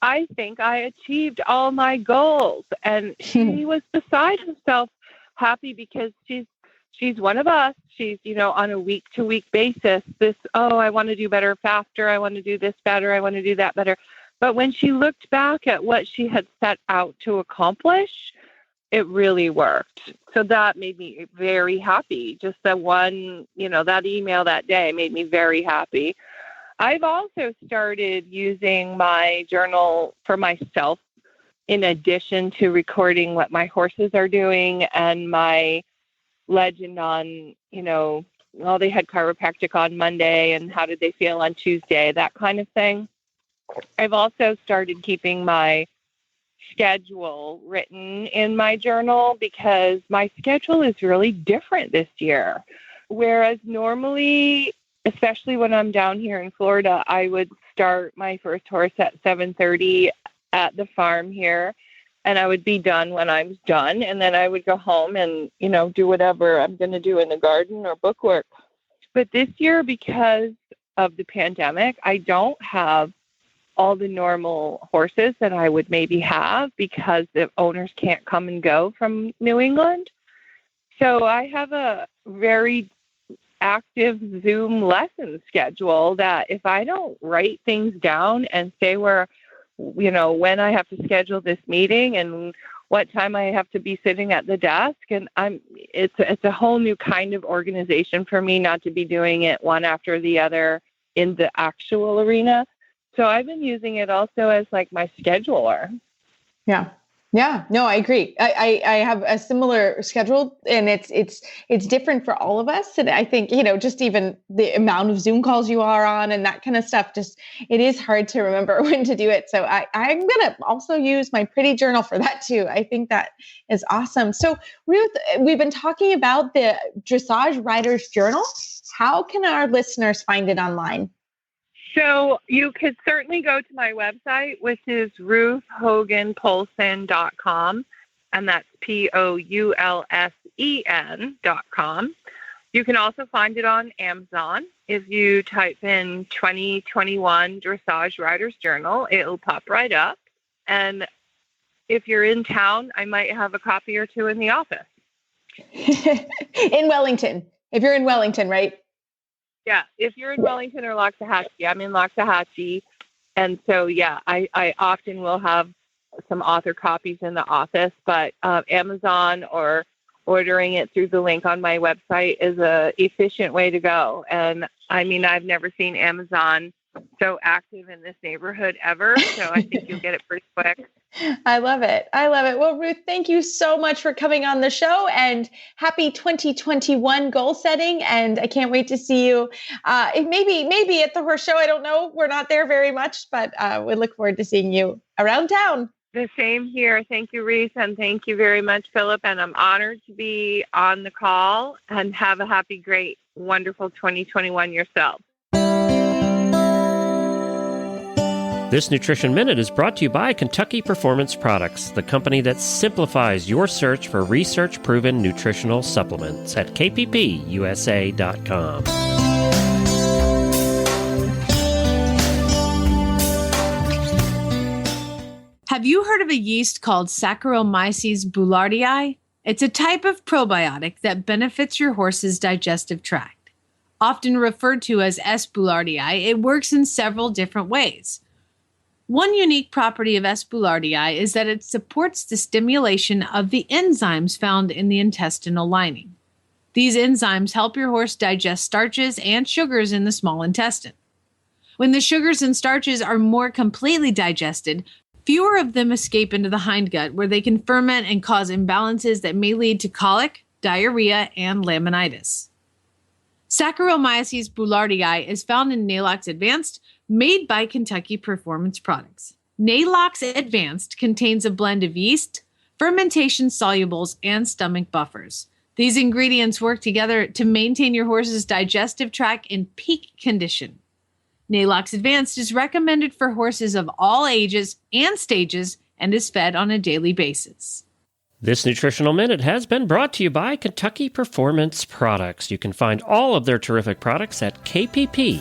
I think I achieved all my goals. And she was beside herself, happy, because she's one of us. She's, on a week-to-week basis, I want to do better faster. I want to do this better. I want to do that better. But when she looked back at what she had set out to accomplish, it really worked. So that made me very happy. Just that one, that email that day made me very happy. I've also started using my journal for myself, in addition to recording what my horses are doing and my legend on, they had chiropractic on Monday and how did they feel on Tuesday, that kind of thing. I've also started keeping my schedule written in my journal, because my schedule is really different this year. Whereas normally, especially when I'm down here in Florida, I would start my first horse at 7:30 at the farm here, and I would be done when I was done. And then I would go home and, do whatever I'm going to do in the garden or book work. But this year, because of the pandemic, I don't have all the normal horses that I would maybe have, because the owners can't come and go from New England. So I have a very active Zoom lesson schedule that if I don't write things down and say when I have to schedule this meeting and what time I have to be sitting at the desk. And it's a whole new kind of organization for me, not to be doing it one after the other in the actual arena. So I've been using it also as like my scheduler. Yeah. Yeah, no, I agree. I have a similar schedule, and it's different for all of us. And I think, just even the amount of Zoom calls you are on and that kind of stuff, it is hard to remember when to do it. So I'm going to also use my pretty journal for that too. I think that is awesome. So Ruth, we've been talking about the Dressage Riders Journal. How can our listeners find it online? So you could certainly go to my website, which is ruthhoganpoulsen.com, and that's POULSEN.com. You can also find it on Amazon. If you type in 2021 Dressage Riders Journal, it'll pop right up. And if you're in town, I might have a copy or two in the office. In Wellington. If you're in Wellington, right? Yeah, if you're in Wellington or Loxahatchee, I'm in Loxahatchee. And so, yeah, I often will have some author copies in the office, but Amazon or ordering it through the link on my website is a efficient way to go. And I mean, I've never seen Amazon so active in this neighborhood ever. So I think you'll get it pretty quick. I love it. Well, Ruth, thank you so much for coming on the show, and happy 2021 goal setting. And I can't wait to see you. Maybe at the horse show. I don't know. We're not there very much, but we look forward to seeing you around town. The same here. Thank you, Reese. And thank you very much, Philip. And I'm honored to be on the call, and have a happy, great, wonderful 2021 yourself. This Nutrition Minute is brought to you by Kentucky Performance Products, the company that simplifies your search for research-proven nutritional supplements at kppusa.com. Have you heard of a yeast called Saccharomyces boulardii? It's a type of probiotic that benefits your horse's digestive tract. Often referred to as S. boulardii, it works in several different ways. One unique property of S. boulardii is that it supports the stimulation of the enzymes found in the intestinal lining. These enzymes help your horse digest starches and sugars in the small intestine. When the sugars and starches are more completely digested, fewer of them escape into the hindgut, where they can ferment and cause imbalances that may lead to colic, diarrhea, and laminitis. Saccharomyces boulardii is found in Nalox Advanced, made by Kentucky Performance Products. Nalox Advanced contains a blend of yeast, fermentation solubles, and stomach buffers. These ingredients work together to maintain your horse's digestive tract in peak condition. Nalox Advanced is recommended for horses of all ages and stages and is fed on a daily basis. This Nutritional Minute has been brought to you by Kentucky Performance Products. You can find all of their terrific products at kppusa.com.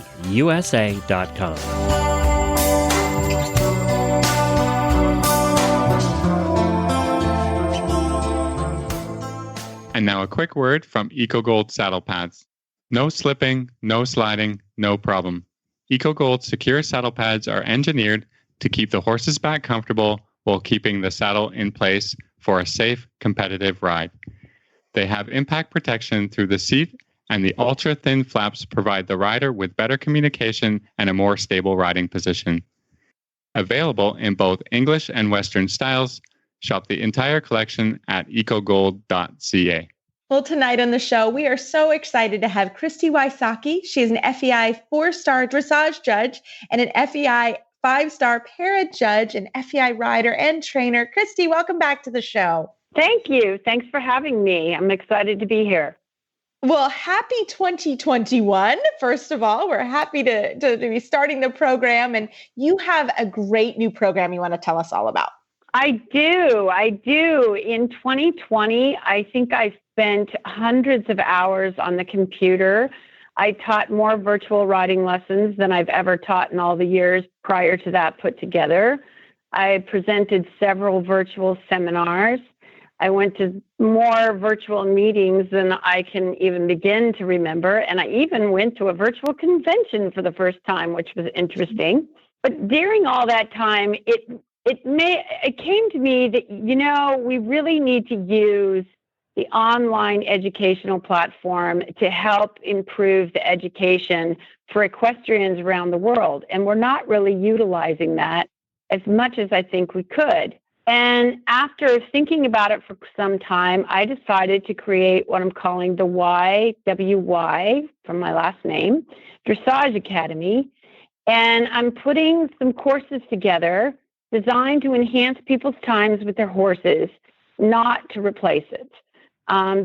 And now a quick word from EcoGold saddle pads. No slipping, no sliding, no problem. EcoGold secure saddle pads are engineered to keep the horse's back comfortable while keeping the saddle in place for a safe, competitive ride. They have impact protection through the seat, and the ultra-thin flaps provide the rider with better communication and a more stable riding position. Available in both English and Western styles, shop the entire collection at ecogold.ca. Well, tonight on the show, we are so excited to have Kristi Wysocki. She is an FEI 4-star dressage judge and an FEI 5-star para judge and FEI rider and trainer. Kristi, welcome back to the show. Thank you. Thanks for having me. I'm excited to be here. Well, happy 2021. First of all, we're happy to be starting the program, and you have a great new program you want to tell us all about. I do. In 2020, I think I spent hundreds of hours on the computer. I taught more virtual riding lessons than I've ever taught in all the years prior to that put together. I presented several virtual seminars. I went to more virtual meetings than I can even begin to remember. And I even went to a virtual convention for the first time, which was interesting. But during all that time, it it came to me that, we really need to use the online educational platform to help improve the education for equestrians around the world. And we're not really utilizing that as much as I think we could. And after thinking about it for some time, I decided to create what I'm calling the YWY, from my last name, Dressage Academy. And I'm putting some courses together designed to enhance people's times with their horses, not to replace it.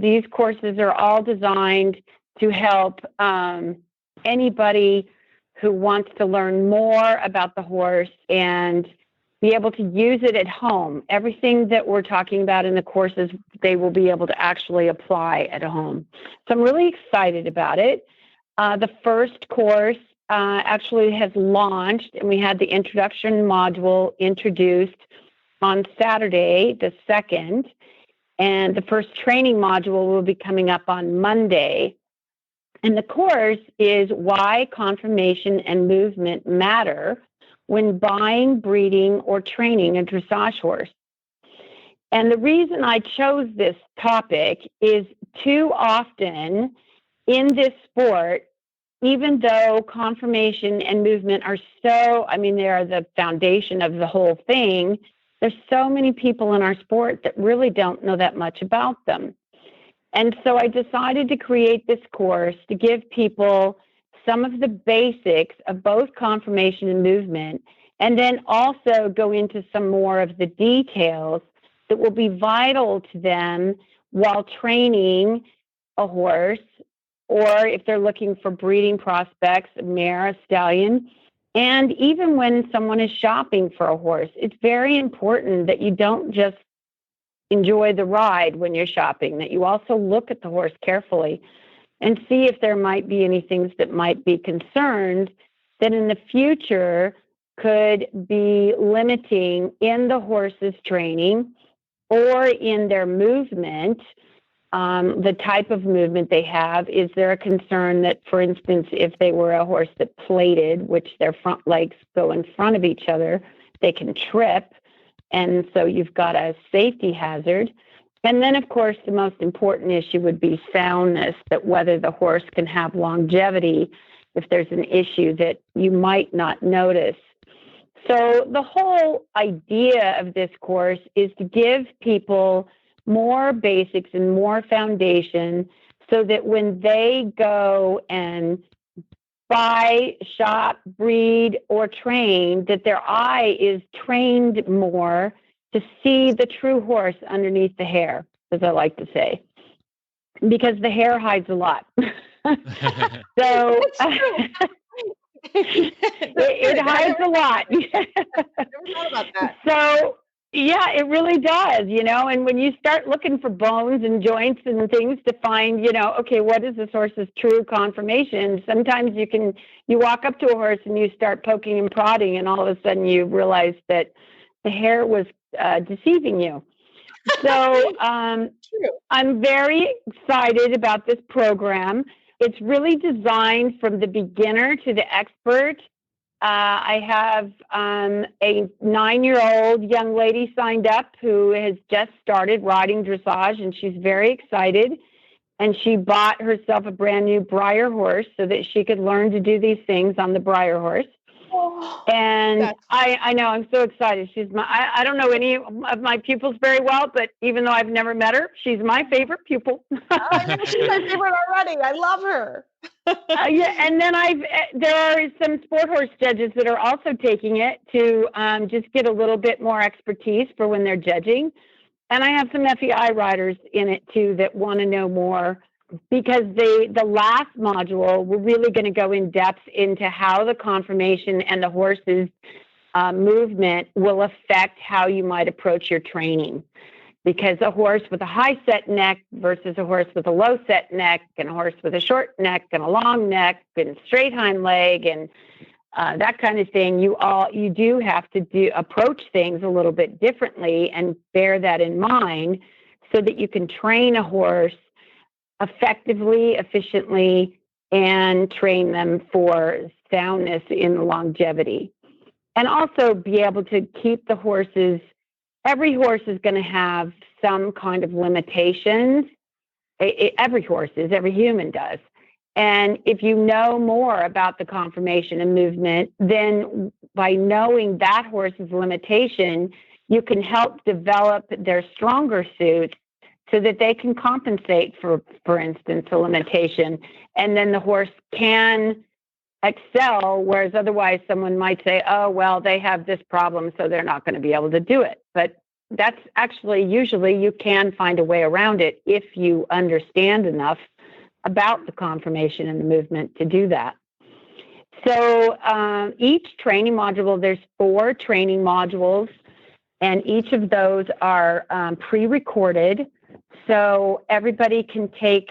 These courses are all designed to help anybody who wants to learn more about the horse and be able to use it at home. Everything that we're talking about in the courses, they will be able to actually apply at home. So I'm really excited about it. The first course actually has launched, and we had the introduction module introduced on Saturday, the 2nd, and the first training module will be coming up on Monday. And the course is Why Conformation and Movement Matter when Buying, Breeding, or Training a Dressage Horse. And the reason I chose this topic is too often in this sport, even though conformation and movement are they are the foundation of the whole thing, there's so many people in our sport that really don't know that much about them. And so I decided to create this course to give people some of the basics of both conformation and movement, and then also go into some more of the details that will be vital to them while training a horse, or if they're looking for breeding prospects, a mare, a stallion. And even when someone is shopping for a horse, it's very important that you don't just enjoy the ride when you're shopping, that you also look at the horse carefully and see if there might be any things that might be concerned that in the future could be limiting in the horse's training or in their movement, the type of movement they have. Is there a concern that, for instance, if they were a horse that plated, which their front legs go in front of each other, they can trip, and so you've got a safety hazard. And then, of course, the most important issue would be soundness, that whether the horse can have longevity if there's an issue that you might not notice. So the whole idea of this course is to give people more basics and more foundation so that when they go and buy, shop, breed, or train, that their eye is trained more to see the true horse underneath the hair, as I like to say, because the hair hides a lot. So it hides a lot. Never thought about that. So yeah, it really does, and when you start looking for bones and joints and things to find, okay, what is this horse's true conformation? Sometimes you walk up to a horse and you start poking and prodding, and all of a sudden you realize that the hair was deceiving you. So I'm very excited about this program. It's really designed from the beginner to the expert. I have a 9-year-old young lady signed up who has just started riding dressage, and she's very excited. And she bought herself a brand new Breyer horse so that she could learn to do these things on the Breyer horse. And I know, I'm so excited. I don't know any of my pupils very well, but even though I've never met her, she's my favorite pupil. I know she's my favorite already. I love her. Yeah, and then there are some sport horse judges that are also taking it to just get a little bit more expertise for when they're judging. And I have some FEI riders in it too that want to know more, because the last module, we're really going to go in depth into how the conformation and the horse's movement will affect how you might approach your training. Because a horse with a high set neck versus a horse with a low set neck, and a horse with a short neck and a long neck and straight hind leg and that kind of thing, you do have to approach things a little bit differently and bear that in mind so that you can train a horse effectively, efficiently, and train them for soundness in longevity. and also be able to keep the horses. Every horse is going to have some kind of limitations. Every horse is, every human does. And if you know more about the conformation and movement, then by knowing that horse's limitation, you can help develop their stronger suits so that they can compensate for instance, a limitation. And then the horse can excel, whereas otherwise someone might say, oh, well, they have this problem, so they're not going to be able to do it. But that's actually, usually you can find a way around it if you understand enough about the conformation and the movement to do that. So each training module, there's 4 training modules, and each of those are pre-recorded. So everybody can take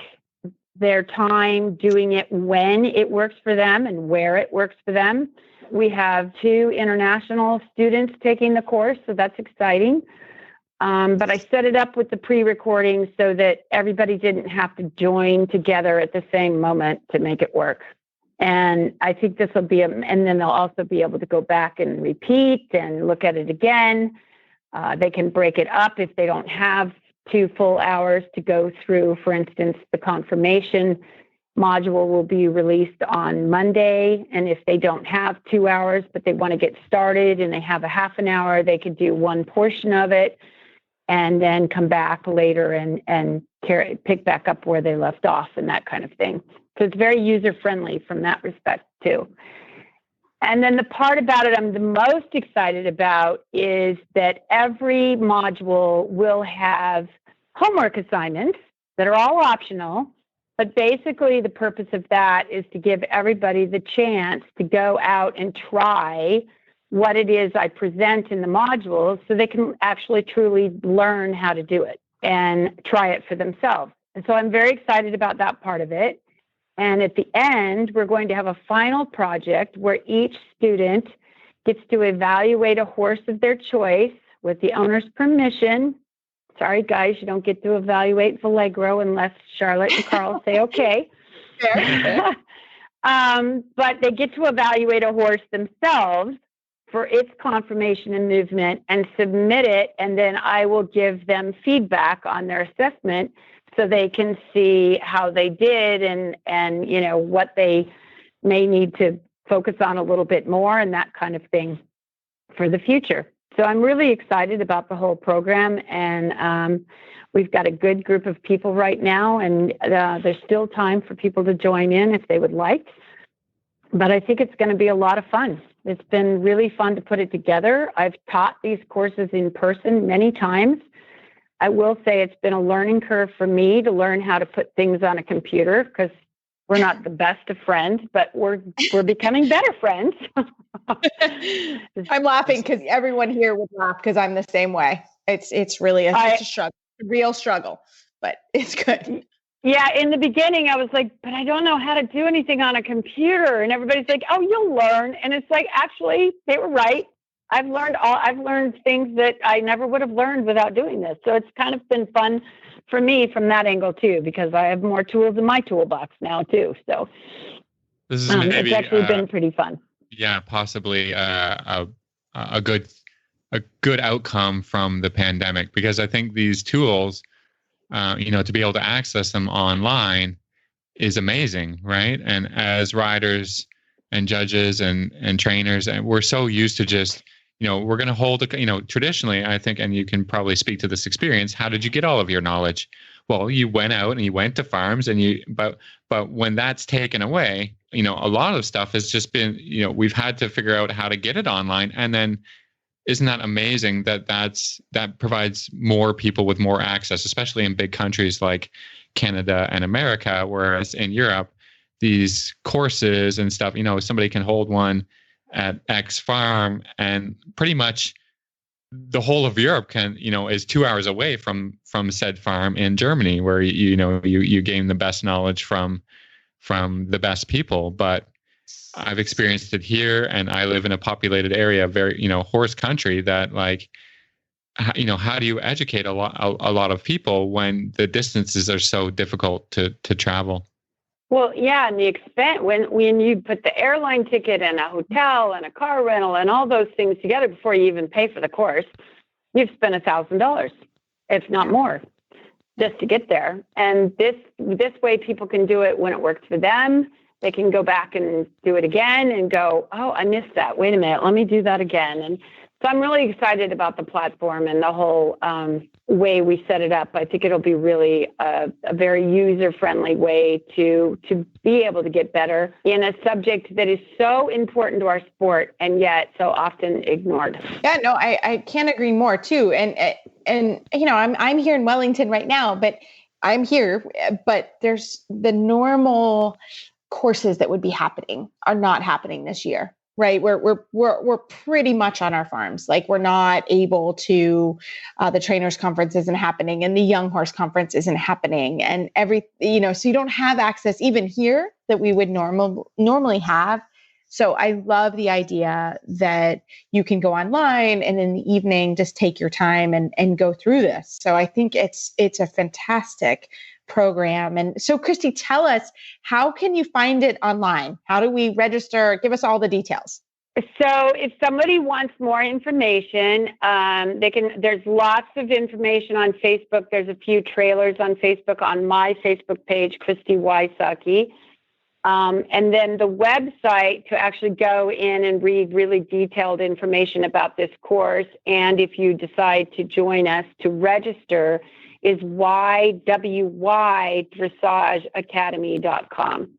their time doing it when it works for them and where it works for them. We have 2 international students taking the course, so that's exciting. But I set it up with the pre-recording so that everybody didn't have to join together at the same moment to make it work. And I think this will be, and then they'll also be able to go back and repeat and look at it again. They can break it up if they don't have 2 full hours to go through. For instance, the conformation module will be released on Monday. And if they don't have 2 hours, but they want to get started and they have a half an hour, they could do one portion of it and then come back later and pick back up where they left off and that kind of thing. So it's very user-friendly from that respect too. And then the part about it I'm the most excited about is that every module will have homework assignments that are all optional. But basically the purpose of that is to give everybody the chance to go out and try what it is I present in the modules so they can actually truly learn how to do it and try it for themselves. And so I'm very excited about that part of it. And at the end, we're going to have a final project where each student gets to evaluate a horse of their choice with the owner's permission. Sorry, guys, you don't get to evaluate Vallegro unless Charlotte and Carl say okay. But they get to evaluate a horse themselves for its conformation and movement and submit it. And then I will give them feedback on their assessment so they can see how they did and you know what they may need to focus on a little bit more and that kind of thing for the future. So I'm really excited about the whole program, and we've got a good group of people right now, and there's still time for people to join in if they would like. But I think it's going to be a lot of fun. It's been really fun to put it together. I've taught these courses in person many times. I will say it's been a learning curve for me to learn how to put things on a computer because we're not the best of friends, but we're becoming better friends. I'm laughing because everyone here would laugh because I'm the same way. It's really it's a struggle, a real struggle, but it's good. Yeah, in the beginning, I was like, but I don't know how to do anything on a computer. And everybody's like, oh, you'll learn. And it's like, actually, they were right. I've learned things that I never would have learned without doing this. So it's kind of been fun for me from that angle too, because I have more tools in my toolbox now too. So this is maybe, it's actually been pretty fun. Yeah, possibly a good outcome from the pandemic, because I think these tools, to be able to access them online is amazing, right? And as riders and judges and trainers, and we're so used to just, we're going to hold, traditionally, I think, and you can probably speak to this experience. How did you get all of your knowledge? Well, you went out and you went to farms but when that's taken away, a lot of stuff has just been, we've had to figure out how to get it online. And then isn't that amazing that provides more people with more access, especially in big countries like Canada and America, whereas in Europe, these courses and stuff, somebody can hold one at X farm and pretty much the whole of Europe is 2 hours away from said farm in Germany, where you gain the best knowledge from the best people. But I've experienced it here, and I live in a populated area, very horse country, that how do you educate a lot of people when the distances are so difficult to travel? Well, yeah, and the expense when you put the airline ticket and a hotel and a car rental and all those things together before you even pay for the course, you've spent $1,000, if not more, just to get there. And this way, people can do it when it works for them. They can go back and do it again and go, oh, I missed that. Wait a minute, let me do that again. And so I'm really excited about the platform and the whole way we set it up. I think it'll be really a very user-friendly way to be able to get better in a subject that is so important to our sport and yet so often ignored. Yeah, no, I can't agree more too. And you know, I'm here in Wellington right now, but there's the normal courses that would be happening are not happening this year. Right. We're pretty much on our farms. Like we're not able to, the trainers conference isn't happening and the young horse conference isn't happening and so you don't have access even here that we would normally have. So I love the idea that you can go online and in the evening, just take your time and go through this. So I think it's a fantastic program. And so Kristi, tell us, how can you find it online? How do we register? Give us all the details. So if somebody wants more information, there's lots of information on Facebook. There's a few trailers on Facebook, on my Facebook page, Kristi Wysocki. And then the website to actually go in and read really detailed information about this course. And if you decide to join us to register, is ywdressageacademy.com.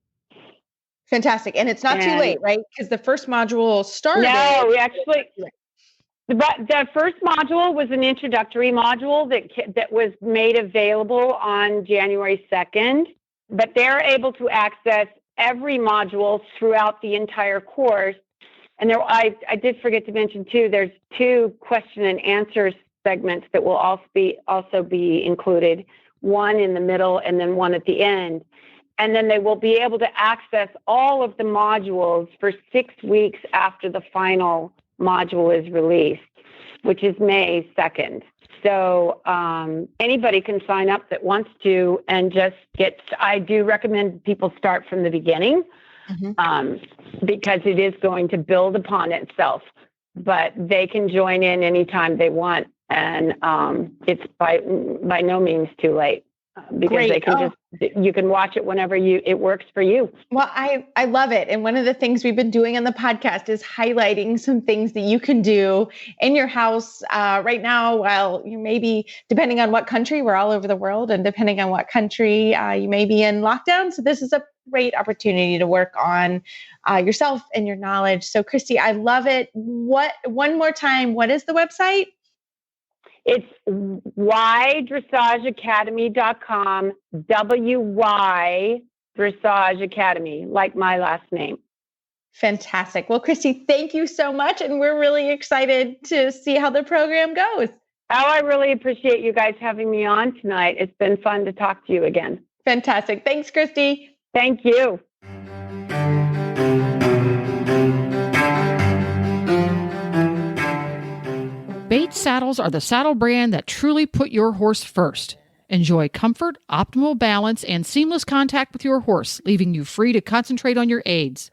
Fantastic. And it's not too late, right? Because the first module started. No, we actually, the first module was an introductory module that was made available on January 2nd, but they're able to access every module throughout the entire course. And I did forget to mention too, there's 2 question and answers segments that will also be included, one in the middle and then one at the end. And then they will be able to access all of the modules for 6 weeks after the final module is released, which is May 2nd. So anybody can sign up that wants to and just I do recommend people start from the beginning because it is going to build upon itself, but they can join in anytime they want. And it's by no means too late because Great. They can you can watch it whenever it works for you. Well, I love it. And one of the things we've been doing on the podcast is highlighting some things that you can do in your house right now, while you may be, depending on what country, we're all over the world, and depending on what country you may be in lockdown. So this is a great opportunity to work on yourself and your knowledge. So Kristi, I love it. One more time, what is the website? It's ydressageacademy.com, WY Dressage Academy, like my last name. Fantastic. Well, Kristi, thank you so much. And we're really excited to see how the program goes. Oh, I really appreciate you guys having me on tonight. It's been fun to talk to you again. Fantastic. Thanks, Kristi. Thank you. Bates saddles are the saddle brand that truly put your horse first. Enjoy comfort, optimal balance, and seamless contact with your horse, leaving you free to concentrate on your aids.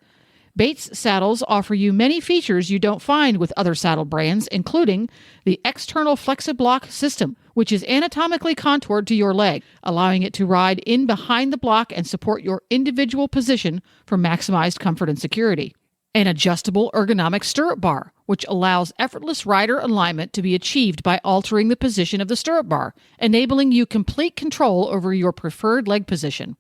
Bates saddles offer you many features you don't find with other saddle brands, including the external FlexiBlock system, which is anatomically contoured to your leg, allowing it to ride in behind the block and support your individual position for maximized comfort and security. An adjustable ergonomic stirrup bar, which allows effortless rider alignment to be achieved by altering the position of the stirrup bar, enabling you complete control over your preferred leg position.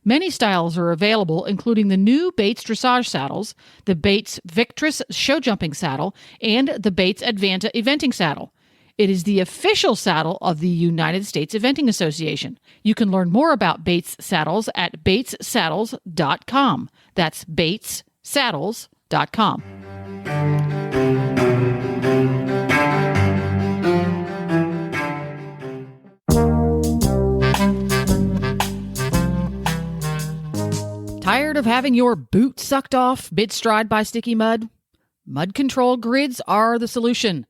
Many styles are available, including the new Bates Dressage saddles, the Bates Victress show jumping saddle, and the Bates Advanta eventing saddle. It is the official saddle of the United States Eventing Association. You can learn more about Bates saddles at batessaddles.com. That's batessaddles.com. Tired of having your boot sucked off mid-stride by sticky mud? Mud control grids are the solution.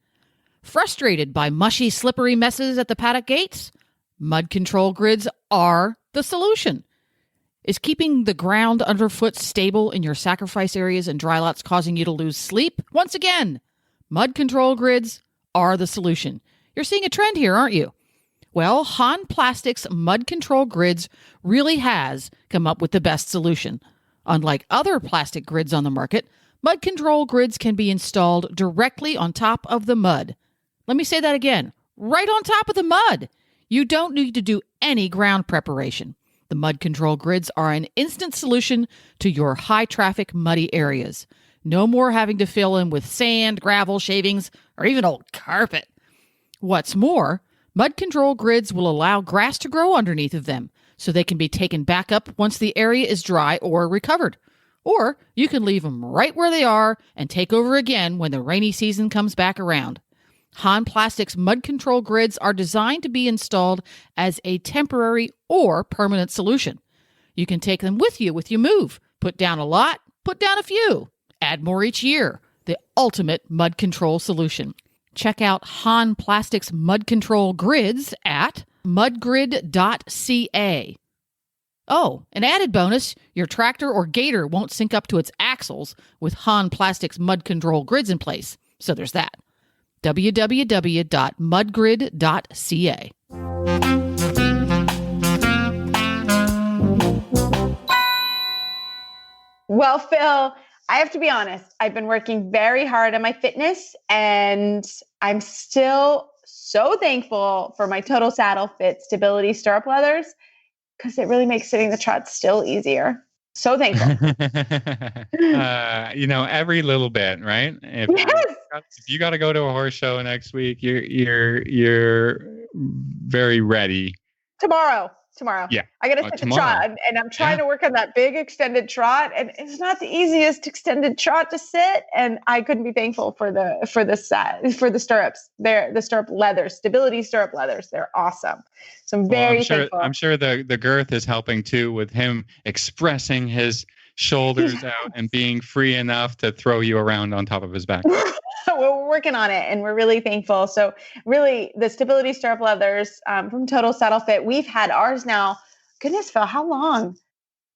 Frustrated by mushy, slippery messes at the paddock gates? Mud control grids are the solution. Is keeping the ground underfoot stable in your sacrifice areas and dry lots causing you to lose sleep? Once again, mud control grids are the solution. You're seeing a trend here, aren't you? Well, Han Plastics Mud Control Grids really has come up with the best solution. Unlike other plastic grids on the market, mud control grids can be installed directly on top of the mud. Let me say that again, right on top of the mud. You don't need to do any ground preparation. The mud control grids are an instant solution to your high-traffic, muddy areas. No more having to fill in with sand, gravel, shavings, or even old carpet. What's more, mud control grids will allow grass to grow underneath of them, so they can be taken back up once the area is dry or recovered. Or you can leave them right where they are and take over again when the rainy season comes back around. Han Plastics mud control grids are designed to be installed as a temporary or permanent solution. You can take them with you move. Put down a lot, put down a few. Add more each year. The ultimate mud control solution. Check out Han Plastics mud control grids at mudgrid.ca. Oh, an added bonus, your tractor or gator won't sink up to its axles with Han Plastics mud control grids in place. So there's that. www.mudgrid.ca. Well, Phil, I have to be honest. I've been working very hard on my fitness, and I'm still so thankful for my Total Saddle Fit Stability Stirrup Leathers, because it really makes sitting the trot still easier. So thankful. Every little bit, right? If you got to go to a horse show next week, you're very ready. Tomorrow. Yeah. I got to sit the trot, and I'm trying to work on that big extended trot, and it's not the easiest extended trot to sit. And I couldn't be thankful for the stirrups. They're the stirrup leathers, stability stirrup leathers. They're awesome. So I'm very thankful. I'm sure the girth is helping too, with him expressing his shoulders out and being free enough to throw you around on top of his back. We're working on it, and we're really thankful. So really, the stability stirrup leathers from Total Saddle Fit, we've had ours now, goodness, Phil, how long?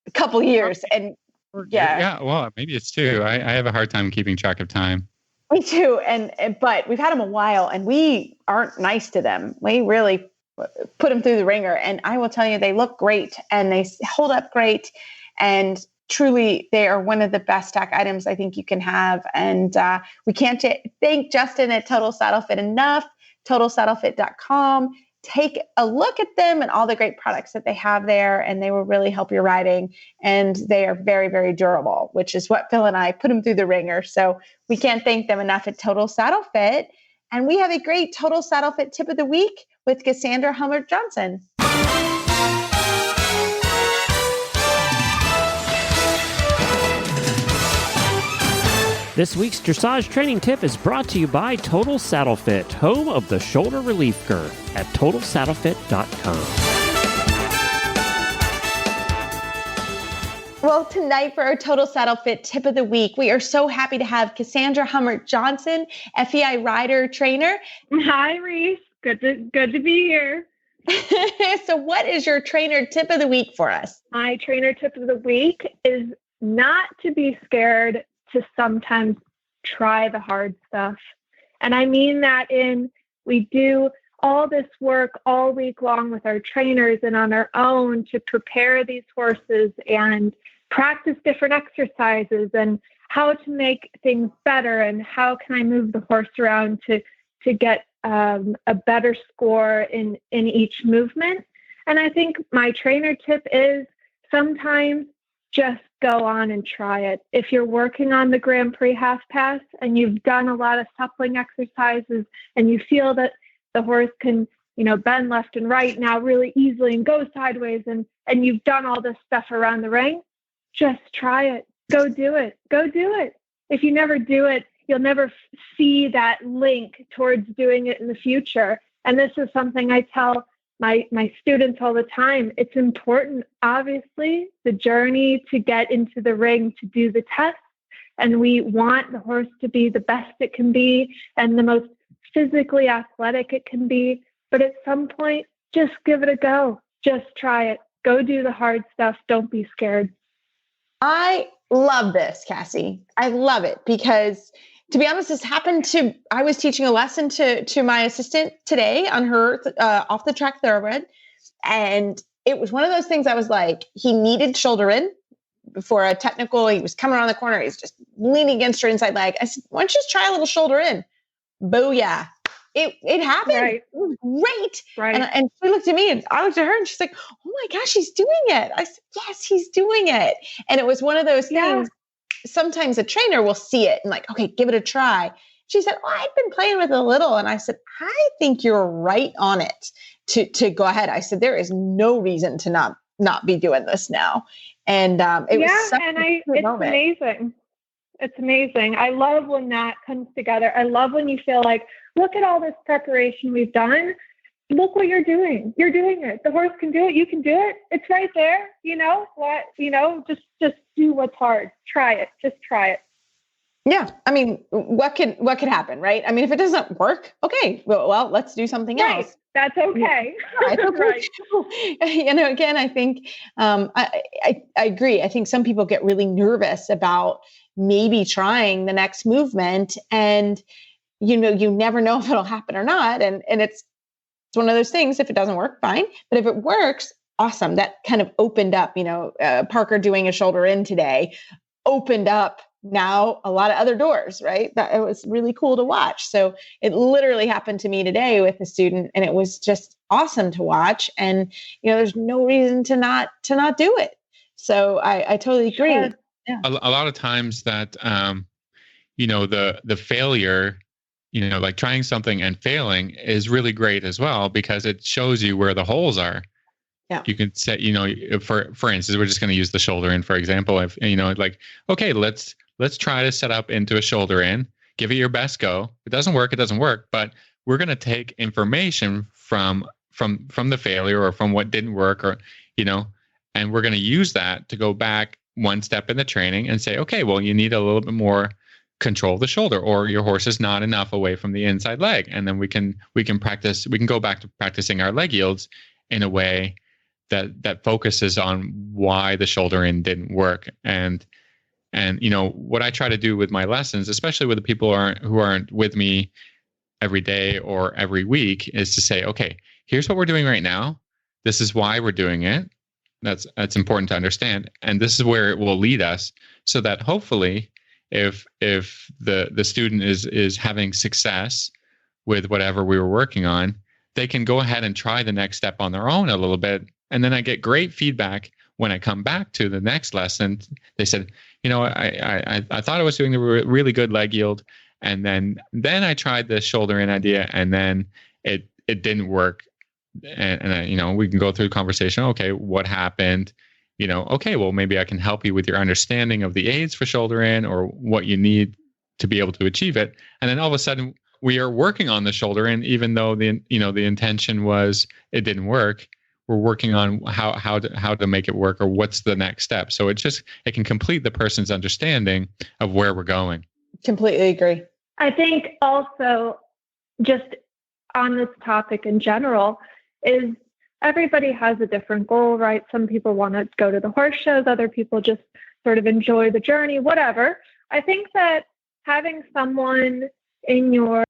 A couple years. And well, maybe it's two. I have a hard time keeping track of time. Me too. But we've had them a while, and we aren't nice to them. We really put them through the ringer, and I will tell you, they look great, and they hold up great, and truly, they are one of the best stock items I think you can have. And we can't thank Justin at Total Saddle Fit enough. TotalSaddleFit.com. Take a look at them and all the great products that they have there, and they will really help your riding. And they are very, very durable, which is what Phil and I put them through the ringer. So we can't thank them enough at Total Saddle Fit. And we have a great Total Saddle Fit tip of the week with Cassandra Hummert-Johnson. This week's dressage training tip is brought to you by Total Saddle Fit, home of the shoulder relief girth at TotalSaddleFit.com. Well, tonight for our Total Saddle Fit tip of the week, we are so happy to have Cassandra Hummert-Johnson, FEI rider trainer. Hi, Reese. Good to be here. So what is your trainer tip of the week for us? My trainer tip of the week is not to be scared to sometimes try the hard stuff. And I mean that we do all this work all week long with our trainers and on our own to prepare these horses and practice different exercises and how to make things better and how can I move the horse around to get a better score in each movement. And I think my trainer tip is sometimes just go on and try it. If you're working on the Grand Prix half pass and you've done a lot of suppling exercises and you feel that the horse can, bend left and right now really easily and go sideways and you've done all this stuff around the ring, just try it. Go do it. If you never do it, you'll never see that link towards doing it in the future. And this is something I tell my students all the time. It's important, obviously, the journey to get into the ring to do the test. And we want the horse to be the best it can be and the most physically athletic it can be. But at some point, just give it a go. Just try it. Go do the hard stuff. Don't be scared. I love this, Cassie. I love it because, to be honest, I was teaching a lesson to my assistant today on her off the track thoroughbred. And it was one of those things I was like, he needed shoulder in before a technical. He was coming around the corner. He's just leaning against her inside leg. I said, why don't you just try a little shoulder in? Booyah. It happened. Right. It was great. Right. And she looked at me and I looked at her and she's like, oh my gosh, he's doing it. I said, yes, he's doing it. And it was one of those things. Sometimes a trainer will see it and like, okay, give it a try. She said, oh, I've been playing with it a little. And I said, I think you're right on it to go ahead. I said, there is no reason to not be doing this now. And it was such a moment. Amazing. It's amazing. I love when that comes together. I love when you feel like, look at all this preparation we've done. Look what you're doing. You're doing it. The horse can do it. You can do it. It's right there. Just do what's hard. Try it. Just try it. Yeah. I mean, what could happen, right? I mean, if it doesn't work, okay, well, let's do something else. That's okay. Right. Again, I think, I agree. I think some people get really nervous about maybe trying the next movement and, you never know if it'll happen or not. And it's one of those things. If it doesn't work, fine. But if it works, awesome. That kind of opened up, Parker doing a shoulder in today opened up now a lot of other doors, right? That it was really cool to watch. So it literally happened to me today with a student and it was just awesome to watch. And, there's no reason to not do it. So I totally agree. Sure. Yeah. A lot of times that, the failure, like trying something and failing is really great as well, because it shows you where the holes are. Yeah. You can say, for instance, we're just going to use the shoulder in, for example, if, okay, let's try to set up into a shoulder in, give it your best go. If it doesn't work, but we're going to take information from the failure or from what didn't work and we're going to use that to go back one step in the training and say, okay, well, you need a little bit more control of the shoulder, or your horse is not enough away from the inside leg. And then we can go back to practicing our leg yields in a way that focuses on why the shoulder in didn't work. And what I try to do with my lessons, especially with the people who aren't with me every day or every week, is to say, okay, here's what we're doing right now. This is why we're doing it. That's important to understand. And this is where it will lead us, so that hopefully if the student is having success with whatever we were working on, they can go ahead and try the next step on their own a little bit. And then I get great feedback when I come back to the next lesson. They said, I thought I was doing a really good leg yield. And then I tried the shoulder in idea, and then it didn't work. And we can go through the conversation. Okay, what happened? Okay, well, maybe I can help you with your understanding of the aids for shoulder in, or what you need to be able to achieve it. And then all of a sudden we are working on the shoulder in, even though the intention was it didn't work. We're working on how to make it work, or what's the next step. So it can complete the person's understanding of where we're going. Completely agree. I think also, just on this topic in general, is everybody has a different goal, right? Some people want to go to the horse shows, other people just sort of enjoy the journey, whatever. I think that having someone in your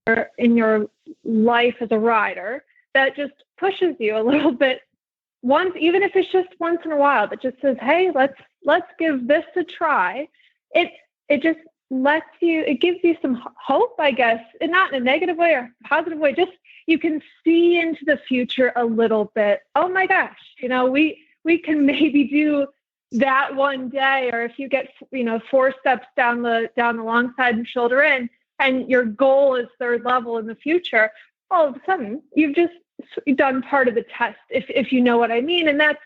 life as a rider that just pushes you a little bit once, even if it's just once in a while, that just says, hey, let's give this a try. It just it gives you some hope, I guess, and not in a negative way or positive way, just you can see into the future a little bit. Oh my gosh, we can maybe do that one day, or if you get 4 steps down the long side and shoulder in, and your goal is third level in the future, all of a sudden you've just done part of the test, if you know what I mean. And that's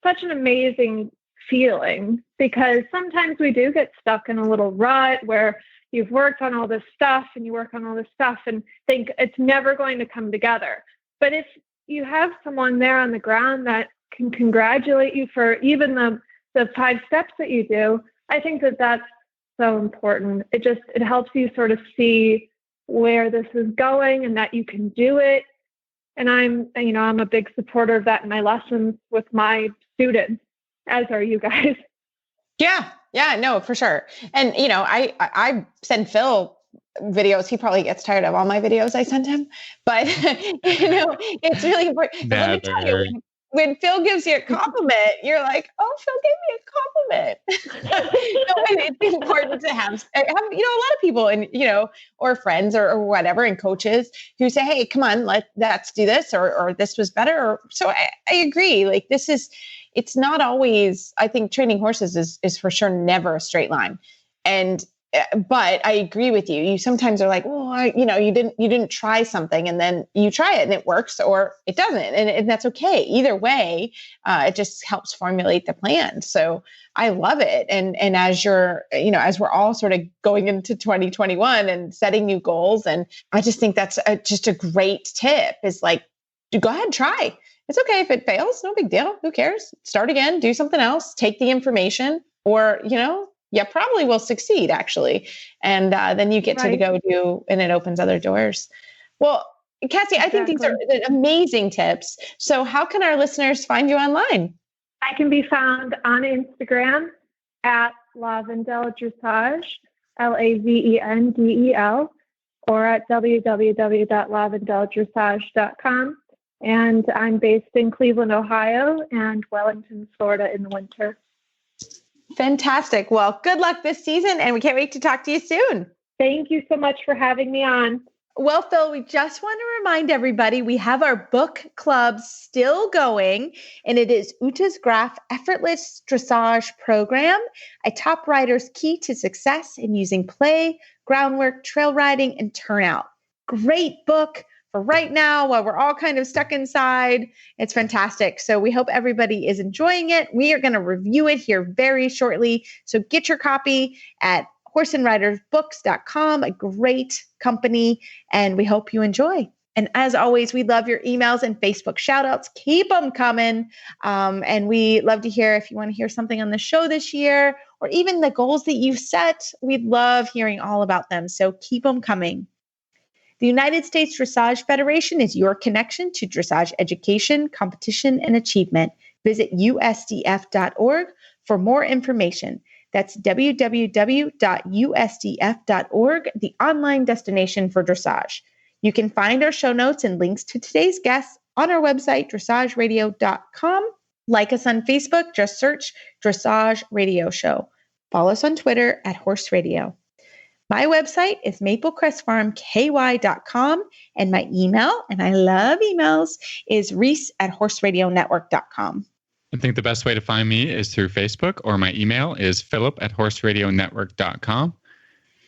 such an amazing feeling, because sometimes we do get stuck in a little rut where you've worked on all this stuff and you work on all this stuff and think it's never going to come together. But if you have someone there on the ground that can congratulate you for even the 5 steps that you do, I think that's so important. It helps you sort of see where this is going and that you can do it. And I'm a big supporter of that in my lessons with my students, as are you guys. Yeah, no, for sure. And, I send Phil videos. He probably gets tired of all my videos I send him, but it's really important. Let me tell you, when Phil gives you a compliment, you're like, oh, Phil gave me a compliment. It's important to have, a lot of people and, or friends or whatever, and coaches who say, hey, come on, let's do this, or this was better. So I agree. Like it's not always, I think training horses is for sure never a straight line. But I agree with you. You sometimes are like, well, you didn't try something, and then you try it and it works or it doesn't. And that's okay. Either way, it just helps formulate the plan. So I love it. And as as we're all sort of going into 2021 and setting new goals, and I just think that's just a great tip is like, go ahead, try. It's okay if it fails, no big deal. Who cares? Start again, do something else, take the information, or, you probably will succeed actually. And then you get to go do, and it opens other doors. Well, Cassie, exactly. I think these are amazing tips. So how can our listeners find you online? I can be found on Instagram at Lavendel Dressage, Lavendel, or at www.lavendeldressage.com. And I'm based in Cleveland, Ohio, and Wellington, Florida in the winter. Fantastic. Well, good luck this season, and we can't wait to talk to you soon. Thank you so much for having me on. Well, Phil, we just want to remind everybody we have our book club still going, and it is Uta's Graf Effortless Dressage Program, a top rider's key to success in using play, groundwork, trail riding, and turnout. Great book for right now while we're all kind of stuck inside. It's fantastic. So we hope everybody is enjoying it. We are going to review it here very shortly. So get your copy at horseandridersbooks.com, a great company, and we hope you enjoy. And as always, we love your emails and Facebook shout outs. Keep them coming. And we love to hear if you want to hear something on the show this year, or even the goals that you've set. We'd love hearing all about them. So keep them coming. The United States Dressage Federation is your connection to dressage education, competition, and achievement. Visit usdf.org for more information. That's www.usdf.org, the online destination for dressage. You can find our show notes and links to today's guests on our website, dressageradio.com. Like us on Facebook, just search Dressage Radio Show. Follow us on Twitter at Horse Radio. My website is maplecrestfarmky.com, and my email, and I love emails, is reese@horseradionetwork.com. I think the best way to find me is through Facebook, or my email is philip@horseradionetwork.com.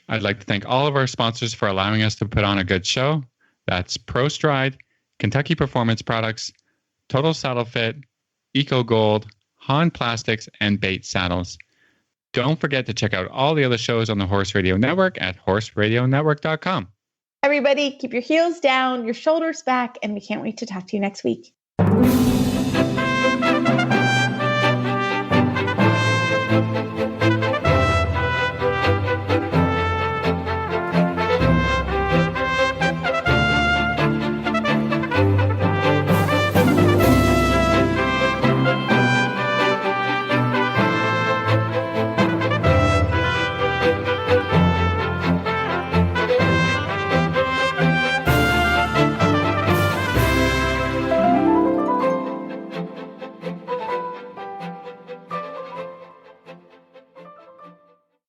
I'd like to thank all of our sponsors for allowing us to put on a good show. That's ProStride, Kentucky Performance Products, Total Saddle Fit, Eco Gold, Han Plastics, and Bait Saddles. Don't forget to check out all the other shows on the Horse Radio Network at horseradionetwork.com. Everybody, keep your heels down, your shoulders back, and we can't wait to talk to you next week.